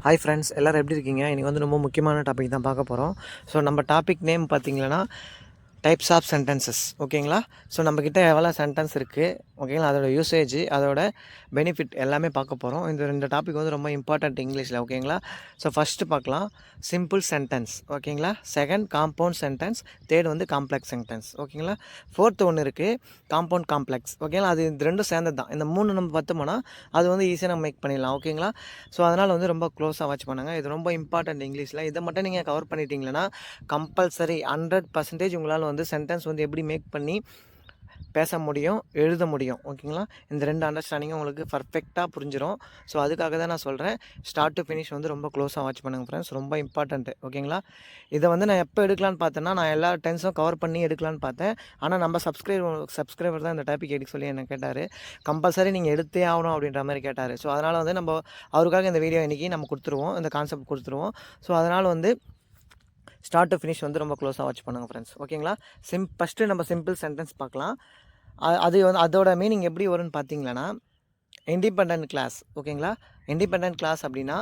Hi friends, எல்லோரும் எப்படி இருக்கீங்க? இன்றைக்கி வந்து ரொம்ப முக்கியமான டாபிக் தான் பார்க்க போகிறோம். ஸோ நம்ம டாபிக் நேம் பார்த்தீங்கன்னா டைப்ஸ் ஆஃப் சென்டென்சஸ். ஓகேங்களா? ஸோ நம்மக்கிட்ட எவ்வளோ சென்டென்ஸ் இருக்குது, ஓகேங்களா, அதோட யூசேஜ், அதோட பெனிஃபிட் எல்லாமே பார்க்க போகிறோம். இந்த டாபிக் வந்து ரொம்ப இம்பார்ட்டண்ட் இங்கிலீஷில். ஓகேங்களா? ஸோ ஃபஸ்ட்டு பார்க்கலாம் சிம்பிள் சென்டென்ஸ். ஓகேங்களா? Second compound sentence. தேர்ட் வந்து காம்ப்ளெக்ஸ் சென்டென்ஸ். ஓகேங்களா? ஃபோர்த்து ஒன்று இருக்குது காம்பவுண்ட் காம்ப்ளெக்ஸ். ஓகேங்களா? அது இந்த ரெண்டும் சேர்ந்தது தான். இந்த மூணு நம்ம பார்த்தோம்னா அது வந்து ஈஸியாக நம்ம மேக் பண்ணிடலாம். ஓகேங்களா? ஸோ அதனால் வந்து ரொம்ப க்ளோஸாக வாட்ச் பண்ணுங்கள். இது ரொம்ப இம்பார்ட்டண்ட் இங்கிலீஷில். இதை மட்டும் நீங்கள் கவர் பண்ணிட்டீங்கன்னா கம்பல்சரி 100% உங்களால் வந்து சென்டென்ஸ் வந்து எப்படி மேக் பண்ணி பேச முடியும், எழுத முடியும். ஓகேங்களா? இந்த ரெண்டு அண்டர்ஸ்டாண்டிங்கும் உங்களுக்கு பர்ஃபெக்டாக புரிஞ்சிடும். ஸோ அதுக்காக தான் நான் சொல்கிறேன், ஸ்டார்ட் டு ஃபினிஷ் வந்து ரொம்ப க்ளோஸாக வாட்ச் பண்ணுங்கள் ஃப்ரெண்ட்ஸ். ரொம்ப இம்பார்ட்டண்ட்டு. ஓகேங்களா? இதை வந்து நான் எப்போ எடுக்கலான்னு பார்த்தேன்னா, நான் எல்லா டென்ஸும் கவர் பண்ணி எடுக்கலான்னு பார்த்தேன். ஆனால் நம்ம சப்ஸ்கிரைபர் தான் இந்த டாபிக் எடுக்க சொல்லி என்ன கேட்டார். கம்பல்சரி நீங்கள் எடுத்தே ஆகணும் அப்படின்ற மாதிரி கேட்டார். ஸோ அதனால் வந்து நம்ம அவருக்காக இந்த வீடியோ இன்றைக்கி நம்ம கொடுத்துருவோம், இந்த கான்செப்ட் கொடுத்துருவோம். ஸோ அதனால் வந்து ஸ்டார்ட் டு ஃபினிஷ் வந்து ரொம்ப க்ளோஸாக வாட்ச் பண்ணுங்கள் ஃப்ரெண்ட்ஸ். ஓகேங்களா? ஃபஸ்ட்டு நம்ம சிம்பிள் சென்டென்ஸ் பார்க்கலாம். அது வந்து அதோட மீனிங் எப்படி வரும்னு பார்த்தீங்கன்னா, இண்டிபெண்டன்ட் கிளாஸ். ஓகேங்களா? இண்டிபெண்டன்ட் கிளாஸ் அப்படின்னா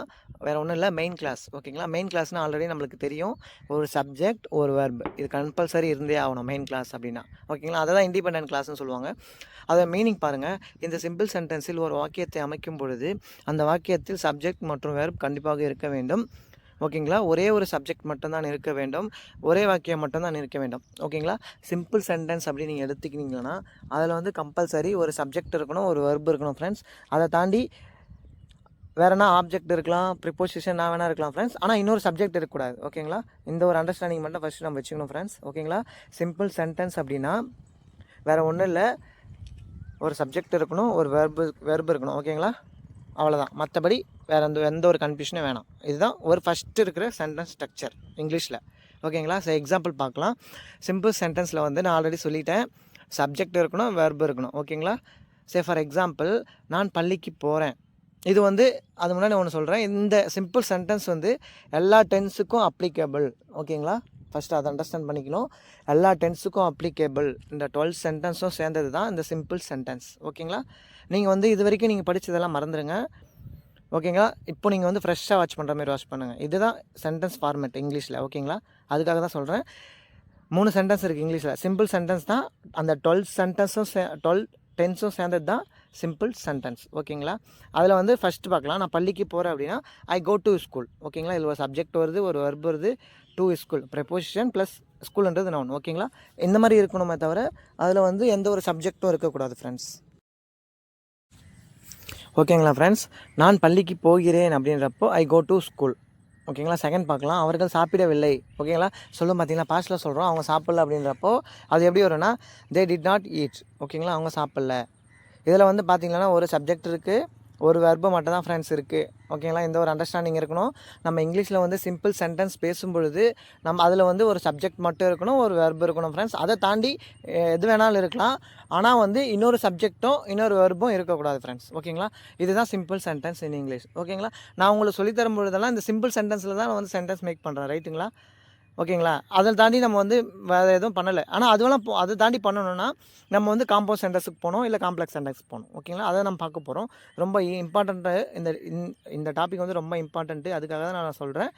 வேறு ஒன்றும் இல்லை, மெயின் கிளாஸ். ஓகேங்களா? மெயின் கிளாஸ்னால் ஆல்ரெடி நம்மளுக்கு தெரியும், ஒரு சப்ஜெக்ட் ஒரு வெர்ப், இது கம்பல்சரி இருந்தே ஆகணும் மெயின் கிளாஸ் அப்படின்னா. ஓகேங்களா? அதை தான் இண்டிபெண்டன்ட் கிளாஸ்னு சொல்லுவாங்க. அதை மீனிங் பாருங்கள். இந்த சிம்பிள் சென்டென்ஸில் ஒரு வாக்கியத்தை அமைக்கும் பொழுது அந்த வாக்கியத்தில் சப்ஜெக்ட் மற்றும் வெர்ப் கண்டிப்பாக இருக்க வேண்டும். ஓகேங்களா? ஒரே ஒரு சப்ஜெக்ட் மட்டும்தான் இருக்க வேண்டும், ஒரே வாக்கியம் மட்டும்தான் இருக்க வேண்டும். ஓகேங்களா? சிம்பிள் சென்டென்ஸ் அப்படின்னு நீங்கள் எடுத்துக்கிட்டீங்கன்னா அதில் வந்து கம்பல்சரி ஒரு சப்ஜெக்ட் இருக்கணும், ஒரு வெர்ப் இருக்கணும் ஃப்ரெண்ட்ஸ். அதை தாண்டி வேறுனா ஆப்ஜெக்ட் இருக்கலாம், ப்ரிப்போசிஷன் நான் வேணா இருக்கலாம் ஃப்ரெண்ட்ஸ். ஆனால் இன்னொரு சப்ஜெக்ட் இருக்கக்கூடாது. ஓகேங்களா? இந்த ஒரு அண்டர்ஸ்டாண்டிங் மட்டும் ஃபஸ்ட்டு நம்ம வச்சுக்கணும் ஃப்ரெண்ட்ஸ். ஓகேங்களா? சிம்பிள் சென்டென்ஸ் அப்படின்னா வேறு ஒன்றும் இல்லை, ஒரு சப்ஜெக்ட் இருக்கணும், ஒரு வெர்பு இருக்கணும். ஓகேங்களா? அவ்வளோதான். மற்றபடி வேறு எந்த ஒரு கன்ஃபியூஷனும் வேணாம். இதுதான் ஒரு ஃபஸ்ட்டு இருக்கிற சென்டென்ஸ் ஸ்ட்ரக்சர் இங்கிலீஷில். ஓகேங்களா? ஸோ எக்ஸாம்பிள் பார்க்கலாம். சிம்பிள் சென்டென்ஸில் வந்து நான் ஆல்ரெடி சொல்லிட்டேன், சப்ஜெக்ட் இருக்கணும், வெர்பு இருக்கணும். ஓகேங்களா? சே ஃபார் எக்ஸாம்பிள், நான் பள்ளிக்கு போகிறேன். இது வந்து அது முன்னாடி ஒன்று சொல்கிறேன், இந்த சிம்பிள் சென்டென்ஸ் வந்து எல்லா டென்ஸுக்கும் அப்ளிகேபிள். ஓகேங்களா? ஃபஸ்ட்டு அதை அண்டர்ஸ்டாண்ட் பண்ணிக்கணும். எல்லா டென்ஸுக்கும் அப்ளிகேபிள். இந்த 12 சென்டென்ஸும் சேர்ந்தது தான் இந்த சிம்பிள் சென்டென்ஸ். ஓகேங்களா? நீங்கள் வந்து இது வரைக்கும் நீங்கள் படித்ததெல்லாம் மறந்துடுங்க. ஓகேங்களா? இப்போ நீங்கள் வந்து ஃப்ரெஷ்ஷாக வாட்ச் பண்ணுற மாதிரி வாட்ச் பண்ணுங்கள். இதுதான் சென்டென்ஸ் ஃபார்மேட் இங்கிலீஷில். ஓகேங்களா? அதுக்காக தான் சொல்கிறேன். 3 சென்டென்ஸ் இருக்குது இங்கிலீஷில். சிம்பிள் சென்டென்ஸ் தான் அந்த 12 டென்ஸும் சேர்ந்தது தான் சிம்பிள் சென்டென்ஸ். ஓகேங்களா? அதில் வந்து ஃபஸ்ட்டு பார்க்கலாம். நான் பள்ளிக்கு போகிறேன் அப்படின்னா ஐ கோ டு ஸ்கூல். ஓகேங்களா? இதில் ஒரு சப்ஜெக்ட் வருது, ஒரு வெர்ப் வருது, டு ஸ்கூல், ப்ரெப்போசிஷன் ப்ளஸ் ஸ்கூல்ன்றது நவுன். ஓகேங்களா? இந்த மாதிரி இருக்கணுமே தவிர அதில் வந்து எந்த ஒரு சப்ஜெக்டும் இருக்கக்கூடாது ஃப்ரெண்ட்ஸ். ஓகேங்களா ஃப்ரெண்ட்ஸ்? நான் பள்ளிக்கு போகிறேன் அப்படின்றப்போ ஐ கோ டு ஸ்கூல். ஓகேங்களா? செகண்ட் பார்க்கலாம். அவர்கள் சாப்பிடவில்லை. ஓகேங்களா? சொல்லும் பார்த்தீங்களா, பாஸ்ட்டில் சொல்கிறோம், அவங்க சாப்பிடல அப்படின்றப்போ அது எப்படி வரும்னா தே டிட் நாட் ஈட். ஓகேங்களா? அவங்க சாப்பிடல. இதில் வந்து பார்த்திங்கன்னா ஒரு சப்ஜெக்ட் இருக்குது, ஒரு வெர்பு மட்டும் தான் ஃப்ரெண்ட்ஸ் இருக்குது. ஓகேங்களா? இந்த ஒரு அண்டர்ஸ்டாண்டிங் இருக்கணும். நம்ம இங்கிலீஷில் வந்து சிம்பிள் சென்டென்ஸ் பேசும்பொழுது நம்ம அதில் வந்து ஒரு சப்ஜெக்ட் மட்டும் இருக்கணும், ஒரு வெர்பு இருக்கணும் ஃப்ரெண்ட்ஸ். அதை தாண்டி எது வேணாலும் இருக்கலாம், ஆனால் வந்து இன்னொரு சப்ஜெக்டும் இன்னொரு வெர்பும் இருக்கக்கூடாது ஃப்ரெண்ட்ஸ். ஓகேங்களா? இதுதான் சிம்பிள் சென்டென்ஸ் இன் இங்கிலீஷ். ஓகேங்களா? நான் உங்களுக்கு சொல்லித்தரும் பொழுதெல்லாம் இந்த சிம்பிள் சென்டென்ஸில் தான் வந்து சென்டென்ஸ் மேக் பண்ணுறேன். ரைட்டுங்களா? ஓகேங்களா? அதை தாண்டி நம்ம வந்து வேறு எதுவும் பண்ணலை. ஆனால் அதை தாண்டி பண்ணணுன்னா நம்ம வந்து காம்பவுண்ட் சென்டென்ஸுக்கு போகணும், இல்லை காம்ப்ளெக்ஸ் சென்டென்ஸுக்கு போகணும். ஓகேங்களா? அதை நம்ம பார்க்க போகிறோம். ரொம்ப இம்பார்ட்டண்ட்டு. இந்த டாபிக் வந்து ரொம்ப இம்பார்ட்டண்ட்டு. அதுக்காக தான் நான் சொல்கிறேன்,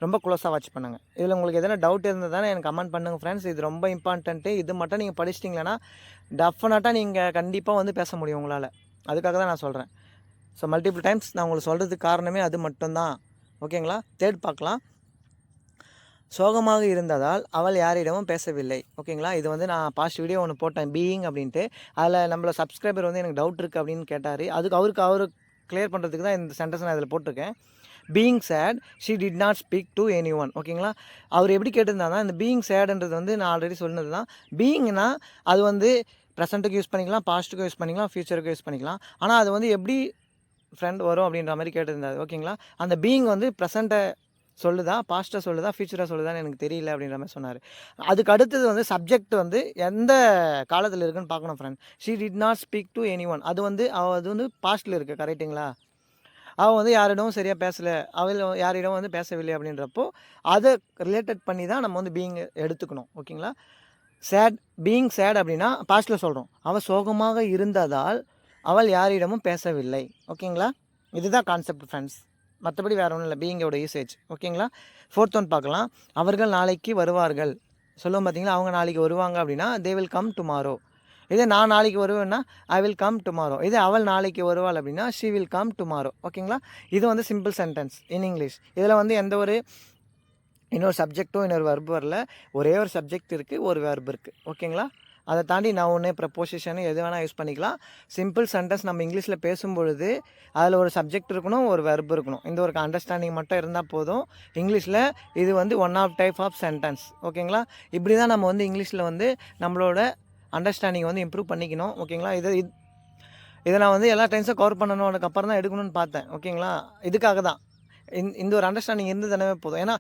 ரொம்ப க்ளோஸாக வாட்ச் பண்ணுங்கள். இதில் உங்களுக்கு எதனா டவுட் இருந்ததுன்னா எனக்கு கமெண்ட் பண்ணுங்கள் ஃப்ரெண்ட்ஸ். இது ரொம்ப இம்பார்ட்டண்ட்டு. இது மட்டும் நீங்கள் படிச்சிட்டிங்களன்னா டெஃபினட்டாக நீங்கள் கண்டிப்பாக வந்து பேச முடியும் உங்களால். அதுக்காக தான் நான் சொல்கிறேன். ஸோ மல்டிபிள் டைம்ஸ் நான் உங்களுக்கு சொல்கிறதுக்கு காரணமே அது மட்டும்தான். ஓகேங்களா? தேர்ட் பார்க்கலாம். சோகமாக இருந்ததால் அவள் யாரிடமும் பேசவில்லை. ஓகேங்களா? இது வந்து நான் பாஸ்ட் வீடியோ ஒன்று போட்டேன், பீயிங் அப்படின்ட்டு. அதில் நம்மள சப்ஸ்கிரைபர் வந்து எனக்கு டவுட் இருக்குது அப்படின்னு கேட்டார். அவருக்கு கிளியர் பண்ணுறதுக்கு தான் இந்த சென்டென்ஸ் நான் இதில் போட்டிருக்கேன். Being sad she did not speak to anyone. ஓகேங்களா? அவர் எப்படி கேட்டிருந்தாங்கன்னா, இந்த பீயிங் சேடுன்றது வந்து நான் ஆல்ரெடி சொன்னது தான். பீயிங்னா அது வந்து ப்ரெசண்ட்டுக்கு யூஸ் பண்ணிக்கலாம், பாஸ்ட்டுக்கு யூஸ் பண்ணிக்கலாம், ஃபியூச்சருக்கு யூஸ் பண்ணிக்கலாம். ஆனால் அது வந்து எப்படி ஃப்ரெண்ட் வரும் அப்படின்ற மாதிரி கேட்டிருந்தாரு. ஓகேங்களா? அந்த பீயிங் வந்து ப்ரெசண்ட்டை சொல்லுதா, பாஸ்ட்டை சொல்லுதா, ஃபியூச்சராக சொல்லுதான்னு எனக்கு தெரியல அப்படின்ற மாதிரி சொன்னார். அதுக்கு அடுத்தது வந்து சப்ஜெக்ட் வந்து எந்த காலத்தில் இருக்குன்னு பார்க்கணும் friend. She did not speak to any one. அது வந்து பாஸ்ட்டில் இருக்குது. கரெக்டுங்களா? அவள் வந்து யாரிடமும் சரியாக பேசலை, அவள் யாரிடம் வந்து பேசவில்லை அப்படின்றப்போ அதை ரிலேட்டட் பண்ணி தான் நம்ம வந்து பீயிங் எடுத்துக்கணும். ஓகேங்களா? பீயிங் சேட் அப்படின்னா பாஸ்ட்டில் சொல்கிறோம். அவள் சோகமாக இருந்ததால் அவள் யாரிடமும் பேசவில்லை. ஓகேங்களா? இதுதான் கான்செப்ட் ஃப்ரெண்ட்ஸ். மற்றபடி வேறு ஒன்றும் இல்லை, பீயிங்கோட யூசேஜ். ஓகேங்களா? 4th ஒன் பார்க்கலாம். அவர்கள் நாளைக்கு வருவார்கள் சொல்லுவோம் பார்த்தீங்களா, அவங்க நாளைக்கு வருவாங்க அப்படின்னா தே வில் கம் டுமாரோ. இதே நான் நாளைக்கு வருவேன்னா ஐ வில் கம் டுமாரோ. இதே அவள் நாளைக்கு வருவாள் அப்படின்னா ஷி வில் கம் டுமாரோ. ஓகேங்களா? இது வந்து சிம்பிள் சென்டென்ஸ் இன் இங்கிலீஷ். இதில் வந்து எந்த ஒரு இன்னொரு சப்ஜெக்ட்டும் இன்னொரு வெர்பு வரல. ஒரே ஒரு சப்ஜெக்ட் இருக்குது, ஒரு வெர்பு இருக்குது. ஓகேங்களா? அதை தாண்டி நவுனு ப்ரப்போசிஷனு எது வேணால் யூஸ் பண்ணிக்கலாம். சிம்பிள் சென்டென்ஸ் நம்ம இங்கிலீஷில் பேசும்பொழுது அதில் ஒரு சப்ஜெக்ட் இருக்கணும், ஒரு வெர்பு இருக்கணும். இந்த ஒரு அண்டர்ஸ்டாண்டிங் மட்டும் இருந்தால் போதும். இங்கிலீஷில் இது வந்து one of type of sentence. ஓகேங்களா? இப்படி தான் நம்ம வந்து இங்கிலீஷில் வந்து நம்மளோட அண்டர்ஸ்டாண்டிங் வந்து இம்ப்ரூவ் பண்ணிக்கணும். ஓகேங்களா? இதை நான் வந்து எல்லா டைம்ஸும் கவர் பண்ணணும், அதுக்கப்புறம் தான் எடுக்கணும்னு பார்த்தேன். ஓகேங்களா? இதுக்காக தான் இந்த ஒரு அண்டர்ஸ்டாண்டிங் இருந்து தானே போதும். ஏன்னா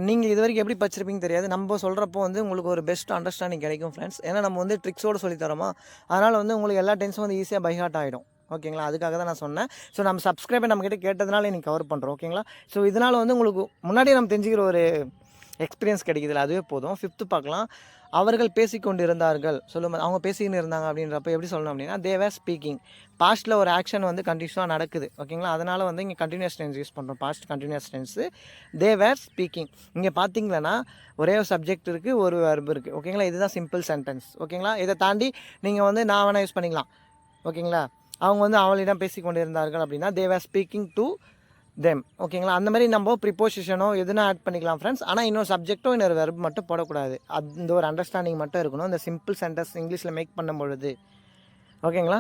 நீங்கள் இது வரைக்கும் எப்படி படிச்சிருப்பீங்க தெரியாது. நம்ம சொல்கிறப்போ வந்து உங்களுக்கு ஒரு பெஸ்ட் அண்டர்ஸ்டாண்டிங் கிடைக்கும் ஃப்ரெண்ட்ஸ். ஏன்னா நம்ம வந்து ட்ரிக்ஸோடு சொல்லித்தரோமா, அதனால் வந்து உங்களுக்கு எல்லா டென்ஸும் வந்து ஈஸியாக பை ஹார்ட் ஆகிடும். ஓகேங்களா? அதுக்காக தான் நான் சொன்னேன். ஸோ நம்ம சப்ஸ்கிரைபர் நம்மக்கிட்ட கேட்டதுனால இன்றைக்கி கவர் பண்ணுறோம். ஓகேங்களா? ஸோ இதனால் வந்து உங்களுக்கு முன்னாடியே நம்ம தெரிஞ்சுக்கிற ஒரு எக்ஸ்பீரியன்ஸ் கிடைக்குதுல்ல, அதுவே போதும். 5th பார்க்கலாம். அவர்கள் பேசிக்கொண்டிருந்தார்கள் சொல்லும் அவங்க பேசிக்கின்னு இருந்தாங்க அப்படின்றப்ப எப்படி சொல்லணும் அப்படின்னா தே வேர் ஸ்பீக்கிங். பாஸ்ட்டில் ஒரு ஆக்ஷன் வந்து கண்டினியூஸாக நடக்குது. ஓகேங்களா? அதனால் வந்து இங்கே கண்டினியூஸ் டென்ஸ் யூஸ் பண்ணுறோம். பாஸ்ட் கண்டினியூஸ் டென்ஸு தே வேர் ஸ்பீக்கிங். இங்கே பார்த்தீங்களன்னா ஒரே ஒரு சப்ஜெக்ட் இருக்குது, ஒரு வெர்பு இருக்குது. ஓகேங்களா? இதுதான் சிம்பிள் சென்டென்ஸ். ஓகேங்களா? இதை தாண்டி நீங்கள் வந்து நான் வேணால் யூஸ் பண்ணிக்கலாம். ஓகேங்களா? அவங்க வந்து அவளிடம் பேசிக்கொண்டிருந்தார்கள் அப்படின்னா தே வேர் ஸ்பீக்கிங் டு தெம். ஓகேங்களா? அந்த மாதிரி நம்ம ப்ரிப்போசிஷனோ எதுனா ஆட் பண்ணிக்கலாம் ஃப்ரெண்ட்ஸ். ஆனால் இன்னொரு சப்ஜெக்ட்டோ இன்னொரு வெர்ப் மட்டும் போடக்கூடாது. அந்த ஒரு அண்டர்ஸ்டாண்டிங் மட்டும் இருக்கணும் இந்த சிம்பிள் சென்டென்ஸ் இங்கிலீஷில் மேக் பண்ணும்பொழுது. ஓகேங்களா?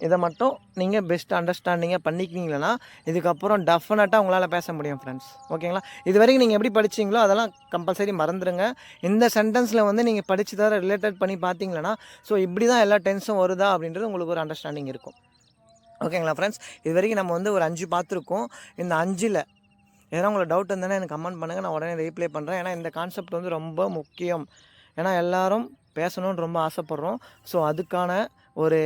இதை மட்டும் நீங்கள் பெஸ்ட் அண்டர்ஸ்டாண்டிங்காக பண்ணிக்கிங்களா இதுக்கப்புறம் டெஃபினட்டாக உங்களால் பேச முடியும் ஃப்ரெண்ட்ஸ். ஓகேங்களா? இது வரைக்கும் நீங்கள் எப்படி படிச்சிங்களோ அதெல்லாம் கம்பல்சரி மறந்துடுங்க. இந்த சென்டென்ஸில் வந்து நீங்கள் படித்து தர ரிலேட்டட் பண்ணி பார்த்தீங்களன்னா ஸோ இப்படி தான் எல்லா டென்ஸும் வருதா அப்படின்றது உங்களுக்கு ஒரு அண்டர்ஸ்டாண்டிங் இருக்கும். ஓகேங்களா ஃப்ரெண்ட்ஸ்? இது வரைக்கும் நம்ம வந்து ஒரு 5 பார்த்துருக்கோம். இந்த 5ல் எதனா உங்களுக்கு டவுட் இருந்ததுன்னா எனக்கு கமெண்ட் பண்ணுங்கள், நான் உடனே ரீப்ளை பண்ணுறேன். ஏன்னா இந்த கான்செப்ட் வந்து ரொம்ப முக்கியம். ஏன்னா எல்லோரும் பேசணும்னு ரொம்ப ஆசைப்பட்றோம். ஸோ அதுக்கான ஒரு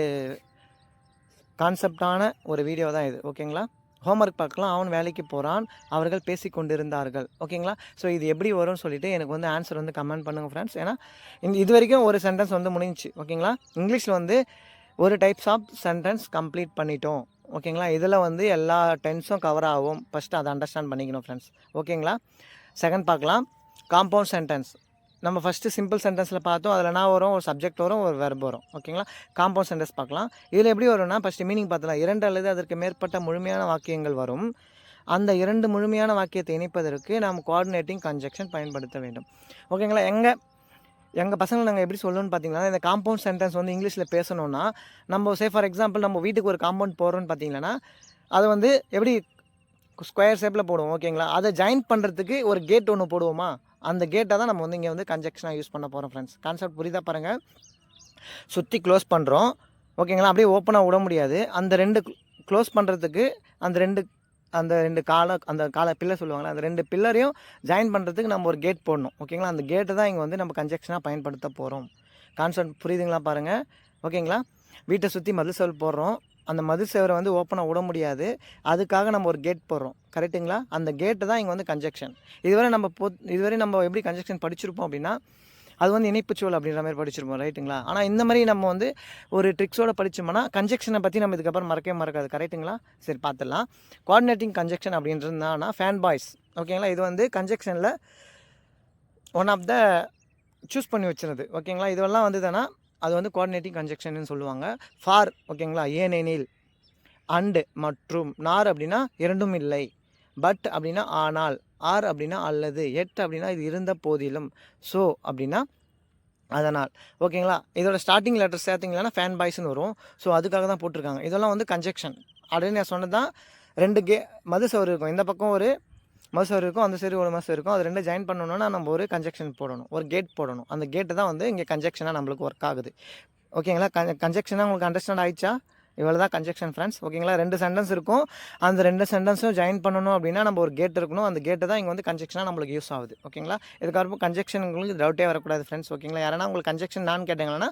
கான்செப்டான ஒரு வீடியோ தான் இது. ஓகேங்களா? ஹோம்ஒர்க் பார்க்கலாம். அவன் வேலைக்கு போகிறான், அவர்கள் பேசி கொண்டிருந்தார்கள். ஓகேங்களா? ஸோ இது எப்படி வரும்னு சொல்லிவிட்டு எனக்கு வந்து ஆன்சர் வந்து கமெண்ட் பண்ணுங்கள் ஃப்ரெண்ட்ஸ். ஏன்னா இது வரைக்கும் ஒரு சென்டென்ஸ் வந்து முடிஞ்சிச்சு. ஓகேங்களா? இங்கிலீஷில் வந்து ஒரு டைப்ஸ் ஆஃப் சென்டென்ஸ் கம்ப்ளீட் பண்ணிட்டோம். ஓகேங்களா? இதில் வந்து எல்லா டென்ஸும் கவர் ஆகும். ஃபஸ்ட்டு அதை அண்டர்ஸ்டாண்ட் பண்ணிக்கணும் ஃப்ரெண்ட்ஸ். ஓகேங்களா? செகண்ட் பார்க்கலாம். Compound sentence. நம்ம ஃபஸ்ட்டு சிம்பிள் சென்டென்ஸில் பார்த்தோம். அதில் என்ன வரும், ஒரு சப்ஜெக்ட் வரும், ஒரு வெர்ப் வரும். ஓகேங்களா? காம்பவுண்ட் சென்டென்ஸ் பார்க்கலாம். இதில் எப்படி வரும்னா ஃபஸ்ட்டு மீனிங் பார்த்தலாம். 2 அல்லது அதற்கு மேற்பட்ட முழுமையான வாக்கியங்கள் வரும். அந்த 2 முழுமையான வாக்கியத்தை இணைப்பதற்கு நாம் கோஆர்டினேட்டிங் கன்ஜெக்ஷன் பயன்படுத்த வேண்டும். ஓகேங்களா? எங்கள் பசங்களை நாங்கள் எப்படி சொல்லணும்னு பார்த்தீங்கன்னா இந்த காம்பவுண்ட் சென்டென்ஸ் வந்து இங்கிலீஷில் பேசணுன்னா நம்ம ஃபார் எக்ஸாம்பிள் நம்ம வீட்டுக்கு ஒரு காம்பவுண்ட் போடுறோன்னு பார்த்தீங்கன்னா அதை வந்து எப்படி ஸ்கொயர் ஷேப்பில் போடுவோம். ஓகேங்களா? அதை ஜாயின் பண்ணுறதுக்கு ஒரு கேட் ஒன்று போடுவோமா, அந்த கேட்டை தான் நம்ம வந்து இங்கே வந்து கன்ஜெக்ஷனாக யூஸ் பண்ண போகிறோம் ஃப்ரெண்ட்ஸ். கான்செப்ட் புரியுதா பாருங்கள். சுற்றி க்ளோஸ் பண்ணுறோம். ஓகேங்களா? அப்படியே ஓப்பனாக விட முடியாது. அந்த 2 க்ளோஸ் பண்ணுறதுக்கு அந்த ரெண்டு காலை பில்லர் சொல்லுவாங்களே, அந்த 2 பில்லரையும் ஜாயின் பண்ணுறதுக்கு நம்ம ஒரு கேட் போடணும். ஓகேங்களா? அந்த கேட்டை தான் இங்கே வந்து நம்ம கன்ஜெக்ஷனாக பயன்படுத்த போகிறோம். கான்செப்ட் புரியுதுங்களா பாருங்கள். ஓகேங்களா? வீட்டை சுற்றி மதில் சுவர் போடுறோம். அந்த மதில் சுவரை வந்து ஓப்பனாக விட முடியாது. அதுக்காக நம்ம ஒரு கேட் போடுறோம். கரெக்டுங்களா? அந்த கேட்டு தான் இங்கே வந்து கன்ஜெக்ஷன். இதுவரை நம்ம எப்படி கன்ஜெக்ஷன் படிச்சிருப்போம் அப்படின்னா அது வந்து இணைப்புச்சொல் அப்படின்ற மாதிரி படிச்சிருப்போம். ரைட்டுங்களா? ஆனால் இந்த மாதிரி நம்ம வந்து ஒரு ட்ரிக்ஸோடு படித்தோம்னா கன்ஜெக்ஷனை பற்றி நம்ம இதுக்கப்புறம் மறக்காது. கரெக்டுங்களா? சரி பார்த்துடலாம். கோஆர்டினேட்டிங் கன்ஜெக்ஷன் அப்படின்றதுனா ஃபேன் பாய்ஸ். ஓகேங்களா? இது வந்து கன்ஜெக்ஷனில் ஒன் ஆஃப் த சூஸ் பண்ணி வச்சுருது. ஓகேங்களா? இதெல்லாம் வந்துதுன்னா அது வந்து கோஆர்டினேட்டிங் கன்ஜெக்ஷன்னு சொல்லுவாங்க. ஃபார் ஓகேங்களா? ஏனெனில், அண்டு மற்றும், நார் அப்படின்னா இரண்டும் இல்லை, பட் அப்படின்னா ஆனால், ஆர் அப்படின்னா அல்லது, எட் அப்படின்னா இது இருந்த போதிலும், ஸோ அப்படின்னா அதனால். ஓகேங்களா? இதோட ஸ்டார்டிங் லெட்டர் சேர்த்திங்களா ஃபேன் பாய்ஸ்னு வரும். ஸோ அதுக்காக தான் போட்டிருக்காங்க. இதெல்லாம் வந்து கன்ஜெக்ஷன். அப்படின்னு நான் சொன்னது தான். 2 மது சவர் இருக்கும். இந்த பக்கம் ஒரு மது சவர் இருக்கும், அந்த சைடு ஒரு மது இருக்கும். அது 2 ஜாயின் பண்ணணுன்னா நம்ம ஒரு கன்ஜெக்ஷன் போடணும், ஒரு கேட் போடணும். அந்த கேட்டு தான் வந்து இங்கே கன்ஜெக்ஷனாக நம்மளுக்கு ஒர்க் ஆகுது. ஓகேங்களா? கன்ஜெக்ஷனாக உங்களுக்கு அண்டர்ஸ்டாண்ட் ஆயிடுச்சா? இவ்வளோ தான் கன்ஜெக்ஷன் ஃப்ரெண்ட்ஸ். ஓகேங்களா? 2 சென்டென்ஸ் இருக்கும். அந்த 2 சென்டென்ஸும் ஜாயின் பண்ணணும் அப்படின்னா நம்ம ஒரு கேட் இருக்கணும். அந்த கேட்டு தான் இங்கே வந்து கன்ஜெக்ஷனாக நம்மளுக்கு யூஸ் ஆகுது. ஓகேங்களா? இதுக்கப்புறம் கன்ஜெக்ஷன் உங்களுக்கு டவுட்டே வரக்கூடாது ஃப்ரெண்ட்ஸ். ஓகேங்களா? யாரனா உங்களுக்கு கன்ஜெக்ஷன் நான் கேட்டாங்கன்னா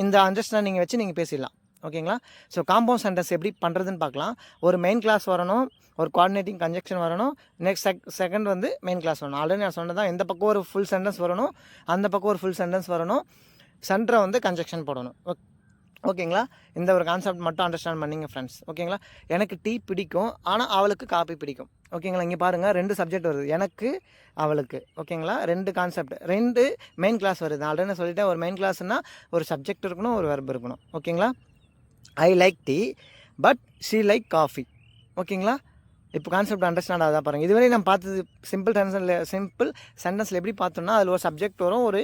இந்த அண்டர்ஸ்டாண்டிங் வச்சு நீங்கள் பேசிடலாம். ஓகேங்களா? ஸோ காம்பவுண்ட் சென்டென்ஸ் எப்படி பண்ணுறதுன்னு பார்க்கலாம். ஒரு மெயின் கிளாஸ் வரணும், ஒரு கோஆர்டினேட்டிங் கன்ஜெக்ஷன் வரணும், நெக்ஸ்ட் செகண்ட் வந்து மெயின் கிளாஸ் வரணும். ஆல்ரெடி நான் சொன்னதான் இந்த பக்கம் ஒரு ஃபுல் சென்டென்ஸ் வரணும், அந்த பக்கம் ஒரு ஃபுல் சென்டென்ஸ் வரணும், சென்டரை வந்து கன்ஜெக்ஷன் போடணும். ஓகேங்களா? இந்த ஒரு கான்செப்ட் மட்டும் அண்டர்ஸ்டாண்ட் பண்ணிங்க ஃப்ரெண்ட்ஸ். ஓகேங்களா? எனக்கு டீ பிடிக்கும், ஆனால் அவளுக்கு காஃபி பிடிக்கும். ஓகேங்களா. இங்கே பாருங்கள் 2 சப்ஜெக்ட் வருது, எனக்கு அவளுக்கு. ஓகேங்களா. 2 கான்செப்ட், 2 மெயின் கிளாஸ் வருது. ஆல்ரெடி நான் சொல்லிட்டேன், ஒரு மெயின் கிளாஸ்னால் ஒரு சப்ஜெக்ட் இருக்கணும், ஒரு வெர்ப் இருக்கணும். ஓகேங்களா. I like tea but she like coffee. ஓகேங்களா. இப்போ கான்செப்ட் அண்டர்ஸ்டாண்ட் ஆகுதா பாருங்கள். இதுவரை நம்ம பார்த்தது சிம்பிள் சென்டென்ஸில் எப்படி பார்த்தோம்னா அதில் ஒரு சப்ஜெக்ட் வரும், ஒரு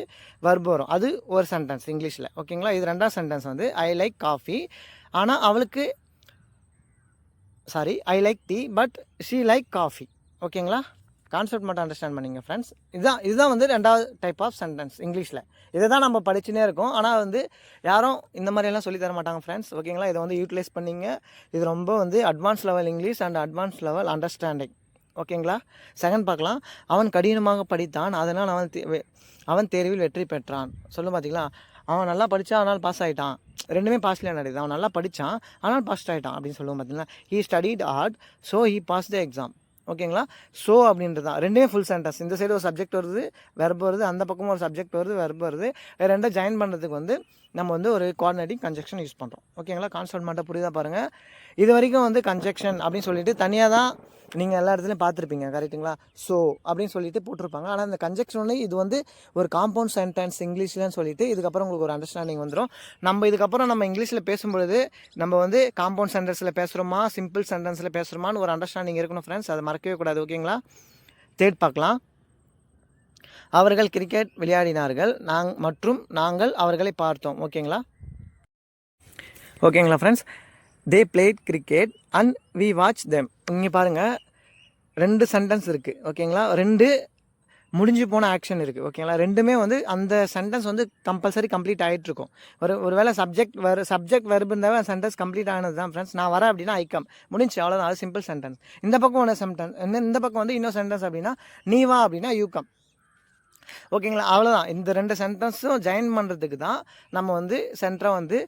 வெர்ப் வரும், அது ஒரு சென்டென்ஸ் இங்கிலீஷில். ஓகேங்களா. இது 2வது சென்டென்ஸ் வந்து ஐ லைக் காஃபி, ஆனால் அவளுக்கு I like tea but she like coffee. ஓகேங்களா. கான்செப்ட் மட்டும் அண்டர்ஸ்டாண்ட் பண்ணிங்க ஃப்ரெண்ட்ஸ். இதுதான் வந்து 2வது டைப் ஆஃப் சென்டென்ஸ் இங்கிலீஷில். இதை தான் நம்ம படிச்சுனே இருக்கோம், ஆனால் வந்து யாரும் இந்த மாதிரியெல்லாம் சொல்லி தர மாட்டாங்க ஃப்ரெண்ட்ஸ். ஓகேங்களா. இதை வந்து யூட்டிலைஸ் பண்ணிங்க. இது ரொம்ப வந்து advance level English and advance level understanding. ஓகேங்களா. செகண்ட் பார்க்கலாம். அவன் கடினமாக படித்தான், அதனால் அவன் தேர்வில் வெற்றி பெற்றான். சொல்லும் பார்த்தீங்களா. அவன் நல்லா படித்தான், அதனால் பாஸ் ஆகிட்டான். 2மே பாஸ்லேயே நடக்குது. அவன் நல்லா படித்தான், ஆனால் பாஸ் ஆகிட்டான் அப்படின்னு சொல்லுவோம் பார்த்தீங்களா. He studied hard so he pass the exam. ஓகேங்களா. ஸோ அப்படின்றது தான் 2மே ஃபுல் சென்டென்ஸ். இந்த சைடு ஒரு சப்ஜெக்ட் வருது, வெர்ப் வருது, அந்த பக்கமும் ஒரு சப்ஜெக்ட் வருது, வெர்ப் வருது. 2 ஜாயின் பண்ணுறதுக்கு வந்து நம்ம வந்து ஒரு கோஆர்டினேட்டிங் கன்ஜெக்ஷன் யூஸ் பண்ணுறோம். ஓகேங்களா. கான்செப்ட் மட்டும் புரியுதா பாருங்கள். இது வரைக்கும் வந்து கன்ஜெக்ஷன் அப்படின்னு சொல்லிட்டு தனியாக தான் நீங்கள் எல்லா இடத்துலையும் பார்த்துருப்பீங்க, கரெக்டுங்களா. ஸோ அப்படின்னு சொல்லிட்டு போட்டிருப்பாங்க. ஆனால் இந்த கன்ஜெக்ஷன் வந்து இது வந்து ஒரு காம்பவுண்ட் சென்டென்ஸ் இங்கிலீஷ்லன்னு சொல்லிட்டு இதுக்கப்புறம் உங்களுக்கு ஒரு அண்டர்ஸ்டாண்டிங் வந்துடும். நம்ம இதுக்கப்புறம் நம்ம இங்கிலீஷில் பேசும்பொழுது நம்ம வந்து காம்பவுண்ட் சென்டென்ஸில் பேசுகிறோமா, சிம்பிள் சென்டென்ஸில் பேசுகிறோமான்னு ஒரு அண்டர்ஸ்டாண்டிங் இருக்கணும் ஃப்ரெண்ட்ஸ். அதை மறக்கவே கூடாது. ஓகேங்களா. தேர்ட் பார்க்கலாம். அவர்கள் கிரிக்கெட் விளையாடினார்கள் மற்றும் நாங்கள் அவர்களை பார்த்தோம். ஓகேங்களா. ஓகேங்களா friends. They played cricket and we watch them. இங்கே பாருங்கள் 2 சென்டென்ஸ் இருக்குது. ஓகேங்களா. 2 முடிஞ்சு போன ஆக்ஷன் இருக்குது. ஓகேங்களா. 2மே வந்து அந்த சென்டென்ஸ் வந்து கம்பல்சரி கம்ப்ளீட் ஆகிட்ருக்கும். ஒரு வேளை சப்ஜெக்ட் வெர்ப் இருந்தாவே அந்த சென்டென்ஸ் கம்ப்ளீட் ஆனது தான் ஃப்ரெண்ட்ஸ். நான் வரேன் அப்படின்னா ஐ கம், முடிஞ்சு, அவ்வளோதான். அது சிம்பிள் சென்டென்ஸ். இந்த பக்கம் ஒன்று சென்டென்ஸ், இந்த பக்கம் வந்து இன்னொரு சென்டென்ஸ் அப்படின்னா நீ வா அப்படின்னா யூ கம். ஓகேங்களா. அவ்வளோதான். இந்த 2 சென்டென்ஸும் ஜாயின் பண்ணுறதுக்கு தான் நம்ம வந்து சென்டராக வந்து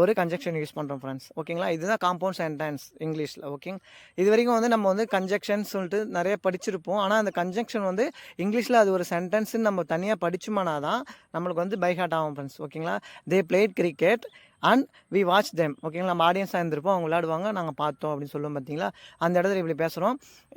ஒரு கன்ஜெக்ஷன் யூஸ் பண்ணுறோம் ஃப்ரெண்ட்ஸ். ஓகேங்களா. இதுதான் காம்பவுண்ட் சென்டென்ஸ் இங்கிலீஷில். ஓகேங்க. இது வரைக்கும் வந்து நம்ம வந்து கன்ஜெக்ஷன் சொல்லிட்டு நிறைய படிச்சிருப்போம். ஆனால் அந்த கன்ஜெக்ஷன் வந்து இங்கிலீஷில் அது ஒரு சென்டென்ஸ்ன்னு நம்ம தனியாக படிச்சோம்னா தான் நம்மளுக்கு வந்து பை ஹார்ட் ஆகும் ஃப்ரெண்ட்ஸ். ஓகேங்களா. They played cricket and we watch them. ஓகேங்களா. நம்ம ஆடியன்ஸாக இருந்திருப்போம், அவங்க விளையாடுவாங்க, நாங்கள் பார்த்தோம் அப்படின்னு சொல்லுவோம் பார்த்தீங்களா. அந்த இடத்துல இப்படி பேசுகிறோம்.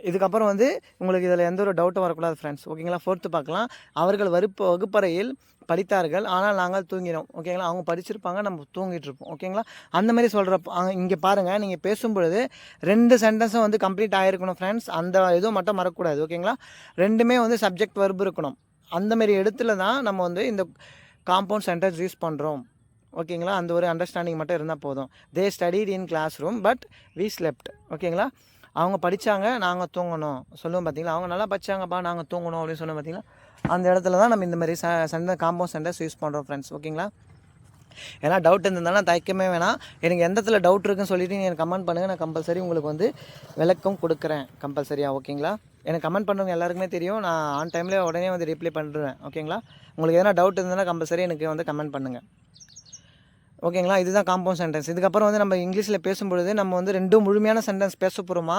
இதுக்கப்புறம் வந்து உங்களுக்கு இதில் எந்த ஒரு டவுட்டும் வரக்கூடாது ஃப்ரெண்ட்ஸ். ஓகேங்களா. 4th பார்க்கலாம். அவர்கள் வகுப்பறையில் படித்தார்கள் ஆனால் நாங்கள் தூங்கினோம். ஓகேங்களா. அவங்க படிச்சிருப்பாங்க, நம்ம தூங்கிட்டு இருப்போம். ஓகேங்களா. அந்த மாதிரி சொல்கிறப்ப இங்கே பாருங்கள், நீங்கள் பேசும்பொழுது 2 சென்டென்ஸும் வந்து கம்ப்ளீட் ஆகிருக்கணும் ஃப்ரெண்ட்ஸ். அந்த இதுவும் மட்டும் மறக்கக்கூடாது. ஓகேங்களா. 2மே வந்து சப்ஜெக்ட் வெர்ப் இருக்கணும். அந்தமாரி இடத்துல தான் நம்ம வந்து இந்த காம்பவுண்ட் சென்டென்ஸ் யூஸ் பண்ணுறோம். ஓகேங்களா. அந்த ஒரு அண்டர்ஸ்டாண்டிங் மட்டும் இருந்தால் போதும். They studied in classroom but we slept. ஓகேங்களா. அவங்க படித்தாங்க, நாங்கள் தூங்கணும் சொல்லுவோம் பார்த்தீங்களா. அவங்க நல்லா படித்தாங்கப்பா, நாங்கள் தூங்கணும் அப்படின்னு சொன்னோம் பார்த்தீங்களா. அந்த இடத்துல தான் நம்ம இந்த மாதிரி காம்பவுண்ட் சென்டென்ஸ் யூஸ் பண்ணுறோம் ஃப்ரெண்ட்ஸ். ஓகேங்களா. ஏன்னா டவுட் இருந்ததுனால தயக்கமே வேணாம். எனக்கு எந்த இடத்துல டவுட் இருக்குன்னு சொல்லிவிட்டு நீங்கள் கமெண்ட் பண்ணுங்கள். நான் கம்பல்சரி உங்களுக்கு வந்து விளக்கம் கொடுக்குறேன் கம்பல்சரியாக. ஓகேங்களா. எனக்கு கமெண்ட் பண்ணுறவங்க எல்லாருக்குமே தெரியும், நான் ஆன் டைமில் உடனே வந்து ரிப்ளை பண்ணுறேன். ஓகேங்களா. உங்களுக்கு எதனா டவுட் இருந்ததுன்னா கம்பல்சரி எனக்கு வந்து கமெண்ட் பண்ணுங்கள். ஓகேங்களா. இதுதான் காம்பவுண்ட் சென்டென்ஸ். இதுக்கப்புறம் வந்து நம்ம இங்கிலீஷில் பேசும்பொழுது நம்ம வந்து 2 முழுமையான சென்டென்ஸ் பேச போகிறோமா,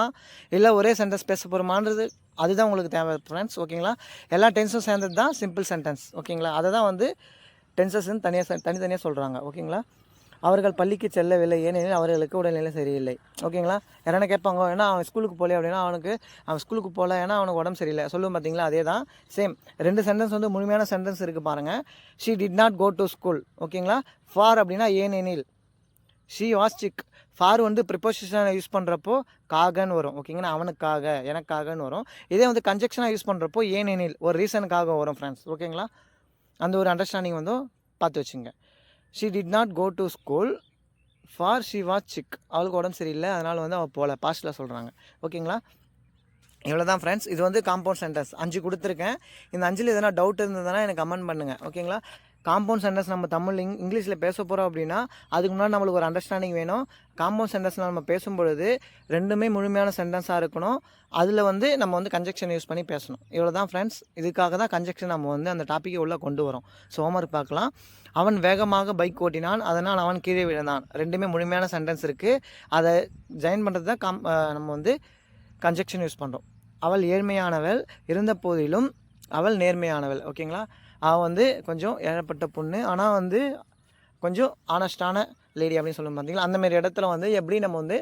இல்லை ஒரே சென்டென்ஸ் பேச போகிறோமான்றது அதுதான் உங்களுக்கு தேவை ஃப்ரெண்ட்ஸ். ஓகேங்களா. எல்லா டென்ஸும் சேர்ந்தது தான் சிம்பிள் சென்டென்ஸ். ஓகேங்களா. அதை தான் வந்து டென்சஸ்ன்னு தனித்தனியாக சொல்கிறாங்க. ஓகேங்களா. அவர்கள் பள்ளிக்கு செல்லவில்லை ஏனெனில் அவர்களுக்கு உடல்நிலை சரியில்லை. ஓகேங்களா. யாரான கேட்பாங்க, ஏன்னா அவன் ஸ்கூலுக்கு போகல அப்படின்னா அவன் ஸ்கூலுக்கு போகல ஏன்னா அவனுக்கு உடம்பு சரியில்லை சொல்லுவோம் பார்த்தீங்களா. அதே தான் சேம் 2 சென்டென்ஸ் வந்து முழுமையான சென்டென்ஸ் இருக்குது பாருங்கள். She did not go to school. ஓகேங்களா. ஃபார் அப்படின்னா ஏனெனில். She was sick. ஃபார் வந்து ப்ரிப்போசிஷனை யூஸ் பண்ணுறப்போ காகன்னு வரும். ஓகேங்களா. அவனுக்காக, எனக்காகன்னு வரும். இதே வந்து கன்ஜெக்ஷனாக யூஸ் பண்ணுறப்போ ஏனெனில் ஒரு ரீசனுக்காக வரும் ஃப்ரெண்ட்ஸ். ஓகேங்களா. அந்த ஒரு அண்டர்ஸ்டாண்டிங் வந்து பார்த்து வச்சுங்க. She did not go to school for she was sick. அவளுக்கு உடம்பு சரியில்லை, அதனால் வந்து அவள் போகல, பாஸ்ட்டில் சொல்கிறாங்க. ஓகேங்களா. இவ்வளோ தான் ஃப்ரெண்ட்ஸ். இது வந்து காம்பவுண்ட் சென்டென்ஸ் 5 கொடுத்துருக்கேன். இந்த 5ல் எதனா டவுட் இருந்ததுன்னா எனக்கு கமெண்ட் பண்ணுங்கள். ஓகேங்களா. காம்பவுண்ட் சென்டென்ஸ் நம்ம தமிழ் இங்கிலீஷில் பேச போகிறோம் அப்படின்னா அதுக்கு முன்னாடி நம்மளுக்கு ஒரு அண்டர்ஸ்டாண்டிங் வேணும். காம்பவுண்ட் சென்டென்ஸில் நம்ம பேசும்பொழுது 2மே முழுமையான சென்டென்ஸாக இருக்கணும். அதில் வந்து நம்ம வந்து கன்ஜெக்ஷன் யூஸ் பண்ணி பேசணும். இவ்வளோ தான் ஃப்ரெண்ட்ஸ். இதுக்காக தான் கன்ஜெக்ஷன் நம்ம வந்து அந்த டாப்பிக்கை உள்ளே கொண்டு வரோம். ஸோ ஹோம்ஒர்க் பார்க்கலாம். அவன் வேகமாக பைக் ஓட்டினான், அதனால் அவன் கீழே விழுந்தான். 2மே முழுமையான சென்டென்ஸ் இருக்குது. அதை ஜாயின் பண்ணுறது தான் நம்ம வந்து கன்ஜெக்ஷன் யூஸ் பண்ணுறோம். அவள் ஏழ்மையானவள் இருந்த போதிலும் அவள் நேர்மையானவள். ஓகேங்களா. அவள் வந்து கொஞ்சம் ஏழப்பட்ட பொண்ணு, ஆனால் வந்து கொஞ்சம் ஆனஸ்டான லேடி அப்படின்னு சொல்லுவோம் பார்த்தீங்களா. அந்தமாரி இடத்துல வந்து எப்படி நம்ம வந்து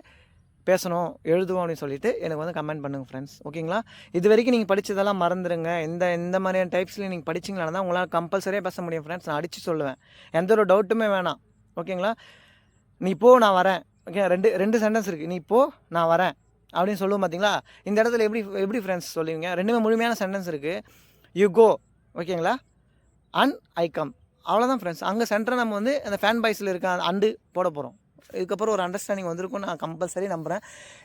பேசணும் எழுதுவோம் அப்படின்னு சொல்லிட்டு எனக்கு வந்து கமெண்ட் பண்ணுங்கள் ஃப்ரெண்ட்ஸ். ஓகேங்களா? இது வரைக்கும் நீங்கள் படித்ததெல்லாம் மறந்துடுங்க. இந்த மாதிரியான டைப்ஸ்லையும் நீங்கள் படிச்சிங்களா தான் உங்களால் கம்பல்சரியாக பேச முடியும் ஃப்ரெண்ட்ஸ். நான் அடித்து சொல்லுவேன், எந்த ஒரு டவுட்டுமே வேணாம். ஓகேங்களா? நீ போ நான் வரேன். ஓகே, ரெண்டு சென்டென்ஸ் இருக்குது. நீ போ நான் வரேன் அப்படின்னு சொல்லுவோம் பார்த்தீங்களா? இந்த இடத்துல எப்படி ஃப்ரெண்ட்ஸ் சொல்லுவீங்க? ரெண்டுமே முழுமையான சென்டென்ஸ் இருக்குது. யூ கோ, ஓகேங்களா, அண்ட் ஐ கம், அவ்வளோதான் ஃப்ரெண்ட்ஸ். அங்கே சென்டரை நம்ம வந்து அந்த ஃபேன் பாய்ஸில் இருக்க அண்டு போட போகிறோம். இதுக்கப்புறம் ஒரு அண்டர்ஸ்டாண்டிங் வந்திருக்கும் நான் கம்பல்சரி நம்புகிறேன்.